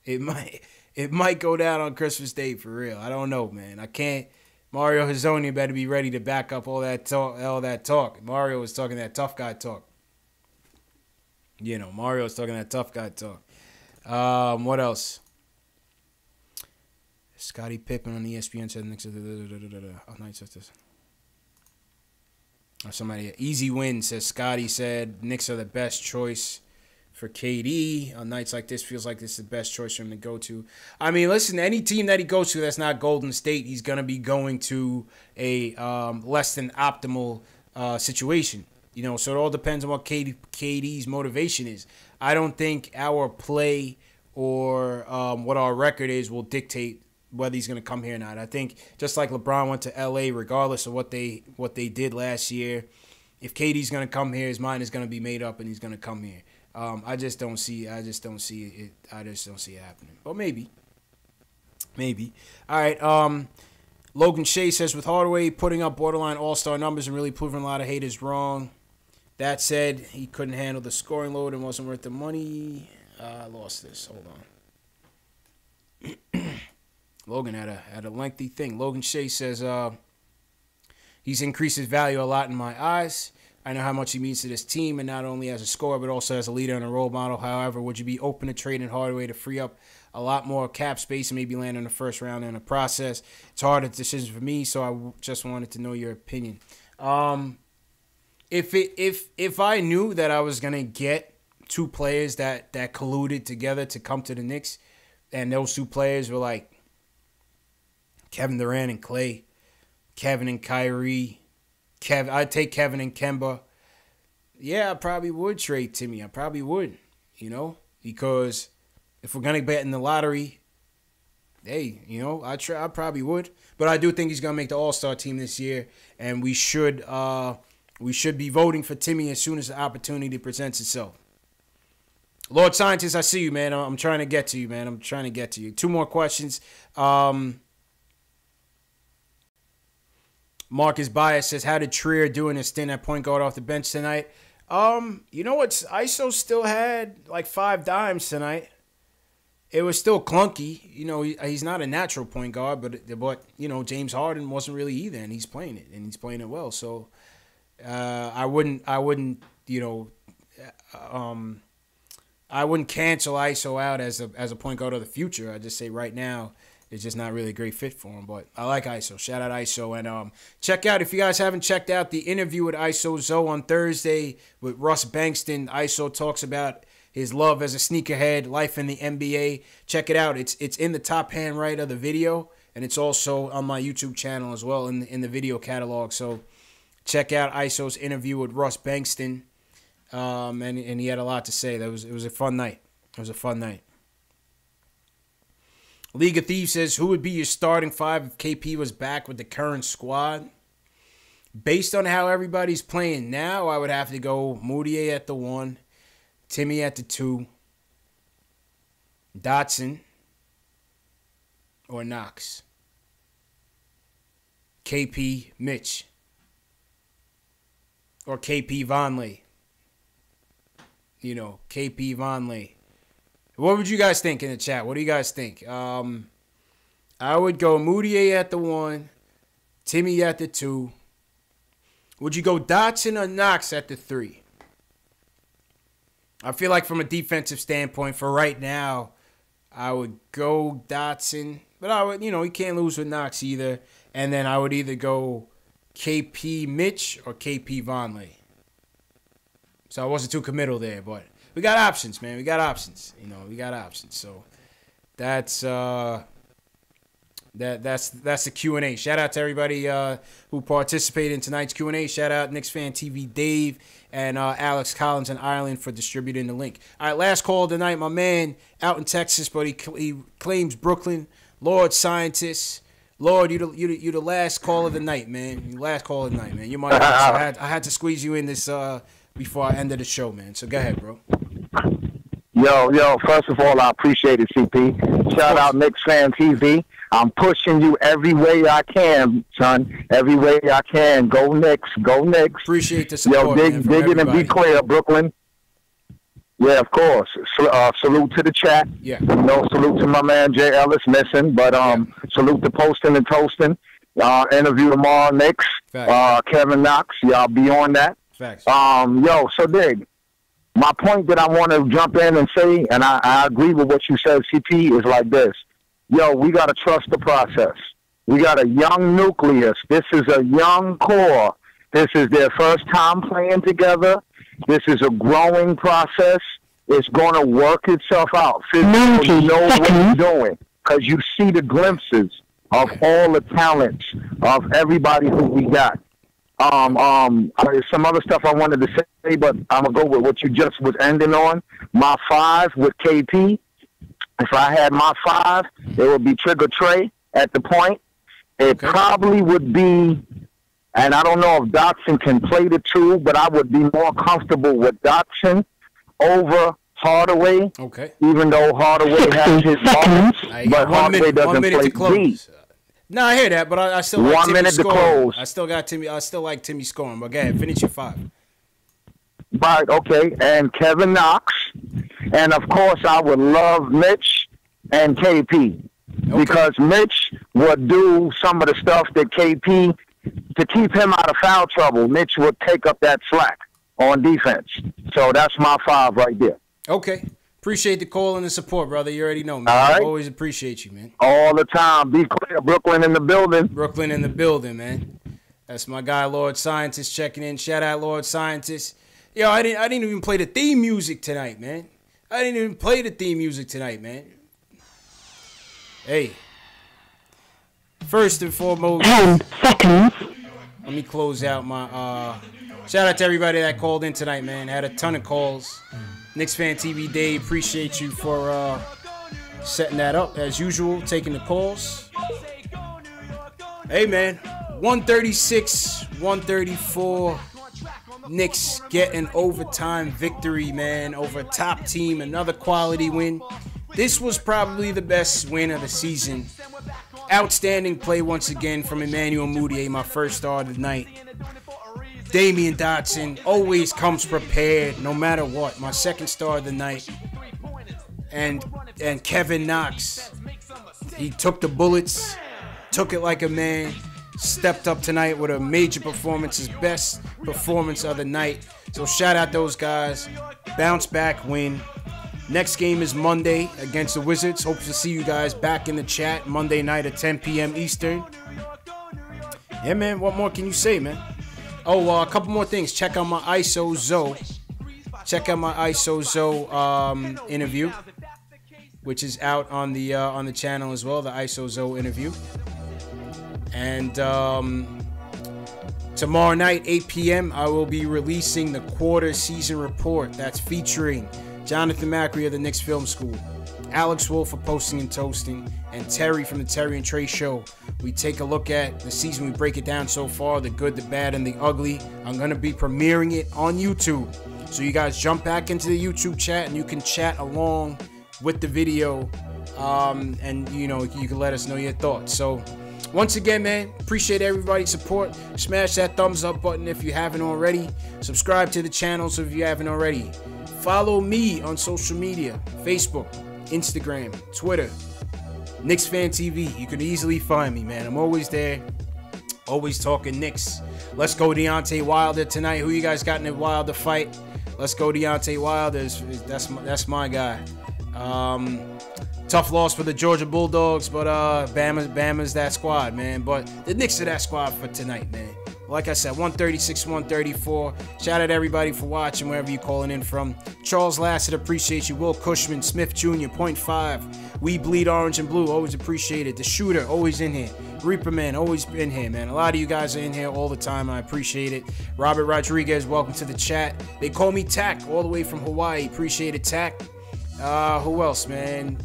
It might go down on Christmas Day for real. I don't know, man. I can't. Mario Hezonja better be ready to back up all that talk. Mario was talking that tough guy talk. You know, Mario was talking that tough guy talk. What else? Scottie Pippen on ESPN said next to the somebody Easy Win says Scottie said Knicks are the best choice for KD. On nights like this, feels like this is the best choice for him to go to. I mean, listen, any team that he goes to that's not Golden State, he's going to be going to a less than optimal situation. You know, so it all depends on what KD's motivation is. I don't think our play or what our record is will dictate whether he's going to come here or not. I think just like LeBron went to LA, regardless of what they did last year, if KD's going to come here, his mind is going to be made up and he's going to come here. I just don't see it happening. But maybe. All right. Logan Shea says, with Hardaway putting up borderline all-star numbers and really proving a lot of haters wrong. That said, he couldn't handle the scoring load and wasn't worth the money. I lost this. Hold on. Logan had a lengthy thing. Logan Shea says, he's increased his value a lot in my eyes. I know how much he means to this team, and not only as a scorer, but also as a leader and a role model. However, would you be open to trading Hardaway to free up a lot more cap space and maybe land in the first round in the process? It's hard a decision for me, so I just wanted to know your opinion. If I knew that I was gonna get two players that colluded together to come to the Knicks, and those two players were like Kevin Durant and Klay, Kevin and Kyrie, I'd take Kevin and Kemba. Yeah, I probably would trade Timmy. I probably would, you know, because if we're gonna bet in the lottery, hey, you know, I probably would. But I do think he's gonna make the All-Star team this year, and we should We should be voting for Timmy as soon as the opportunity presents itself. Lord Scientist, I see you, man. I'm trying to get to you, man. I'm trying to get to you. 2 more questions. Marcus Bias says, how did Trier do in his stint at point guard off the bench tonight? You know what? ISO still had like 5 dimes tonight. It was still clunky. You know, he's not a natural point guard, but you know, James Harden wasn't really either, and he's playing it, and he's playing it well. So I wouldn't, you know, I wouldn't cancel ISO out as a point guard of the future. I just say right now it's just not really a great fit for him. But I like ISO. Shout out ISO. And check out, if you guys haven't checked out the interview with ISO Zoe on Thursday with Russ Bankston. ISO talks about his love as a sneakerhead, life in the NBA. Check it out. It's in the top hand right of the video, and it's also on my YouTube channel as well in the video catalog. So check out ISO's interview with Russ Bankston. And he had a lot to say. It was a fun night. It was a fun night. League of Thieves says, who would be your starting 5 if KP was back with the current squad? Based on how everybody's playing now, I would have to go Moutier at the 1, Timmy at the 2, Dotson, or Knox. KP, Mitch, or KP Vonleh. You know, KP Vonleh. What would you guys think in the chat? What do you guys think? I would go Moutier at the 1, Timmy at the 2. Would you go Dotson or Knox at the 3? I feel like from a defensive standpoint, for right now, I would go Dotson. But I would, you know, you can't lose with Knox either. And then I would either go KP Mitch or KP Vonleh. So I wasn't too committal there, but we got options, man. We got options. You know, we got options. So that's the Q&A. Shout out to everybody who participated in tonight's Q&A. Shout out Knicks Fan TV Dave and Alex Collins in Ireland for distributing the link. All right, last call of the night. My man out in Texas, but he claims Brooklyn. Lord Scientist. Lord, you the last call of the night, man. You last call of the night, man. You might. I had to squeeze you in this before I ended the show, man. So go ahead, bro. Yo, first of all, I appreciate it, CP. Shout out Knicks Fan TV. I'm pushing you every way I can, son. Every way I can. Go Knicks. Go Knicks. Appreciate the support, dig it and be clear, Brooklyn. Yeah, of course. Salute to the chat. Yeah. You know, salute to my man Jay Ellis missing, but salute to Posting and Toasting. Interview tomorrow, Knicks. Kevin Knox. Y'all be on that. Facts. So Dig, my point that I want to jump in and say, and I agree with what you said, CP, is like this. Yo, we got to trust the process. We got a young nucleus. This is a young core. This is their first time playing together. This is a growing process. It's going to work itself out. Physically, you know what you're doing because you see the glimpses of all the talents of everybody who we got. There's some other stuff I wanted to say, but I'm going to go with what you just was ending on. My 5 with KP. If I had my 5, it would be Trigger Trey at the point. It probably would be, and I don't know if Dotson can play the 2, but I would be more comfortable with Dotson over Hardaway. Okay. Even though Hardaway has his moments, but Hardaway doesn't play D. No, I hear that, but I still like 1 Timmy minute to scoring. close. I still like Timmy scoring, but go ahead, finish your 5. Right, okay, and Kevin Knox. And, of course, I would love Mitch and KP. Because Mitch would do some of the stuff that KP, to keep him out of foul trouble, Mitch would take up that slack on defense. So that's my 5 right there. Okay. Appreciate the call and the support, brother. You already know, man. All right. Always appreciate you, man. All the time. Be clear. Brooklyn in the building. Brooklyn in the building, man. That's my guy, Lord Scientist, checking in. Shout out, Lord Scientist. Yo, I didn't even play the theme music tonight, man. Hey. First and foremost, 10 seconds. Let me close out my shout out to everybody that called in tonight, man. Had a ton of calls. Knicks Fan TV Dave, appreciate you for setting that up as usual, taking the calls. Hey man, 136, 134. Knicks get an overtime victory, man, over a top team. Another quality win. This was probably the best win of the season. Outstanding play once again from Emmanuel Mudiay, my first star of the night. Damian Dotson always comes prepared, no matter what. My second star of the night. And Kevin Knox, he took the bullets, took it like a man, stepped up tonight with a major performance, his best performance of the night. So shout out those guys. Bounce back win. Next game is Monday against the Wizards. Hope to see you guys back in the chat Monday night at 10 p.m. Eastern. Yeah, man, what more can you say, man? Oh, a couple more things. Check out my ISO Zoe. Check out my ISO Zoe interview, which is out on the channel as well. The ISO Zoe interview. And tomorrow night, 8 p.m., I will be releasing the quarter season report. That's featuring Jonathan Macri of the Knicks Film School, Alex Wolf for Posting and Toasting, and Terry from the Terry and Trey Show. We take a look at the season. We break it down so far, the good, the bad, and the ugly. I'm going to be premiering it on YouTube. So you guys jump back into the YouTube chat and you can chat along with the video. And, you know, you can let us know your thoughts. So once again, man, appreciate everybody's support. Smash that thumbs up button if you haven't already. Subscribe to the channel so if you haven't already. Follow me on social media, Facebook, Instagram, Twitter, Knicks Fan TV. You can easily find me, man. I'm always there, always talking Knicks. Let's go Deontay Wilder tonight. Who you guys got in the Wilder fight? Let's go Deontay Wilder. That's my guy. Tough loss for the Georgia Bulldogs, but Bama's that squad, man. But the Knicks are that squad for tonight, man. Like I said, 136, 134. Shout out to everybody for watching, wherever you're calling in from. Charles Lassett, appreciate you. Will Cushman, Smith Jr., 0.5. We Bleed Orange and Blue, always appreciate it. The Shooter, always in here. Reaper Man, always in here, man. A lot of you guys are in here all the time. I appreciate it. Robert Rodriguez, welcome to the chat. They call me Tack, all the way from Hawaii. Appreciate it, Tack. Who else, man?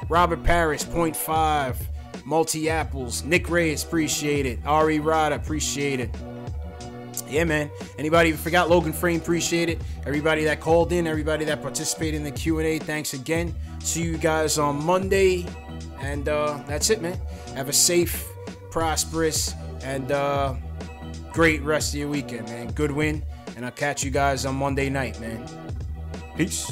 Robert Paris, 0.5. Multi-Apples. Nick Reyes, appreciate it. Ari Rada, appreciate it. Yeah, man. Anybody who forgot Logan Frame, appreciate it. Everybody that called in, everybody that participated in the Q&A, thanks again. See you guys on Monday. And that's it, man. Have a safe, prosperous, and great rest of your weekend, man. Good win. And I'll catch you guys on Monday night, man. Peace.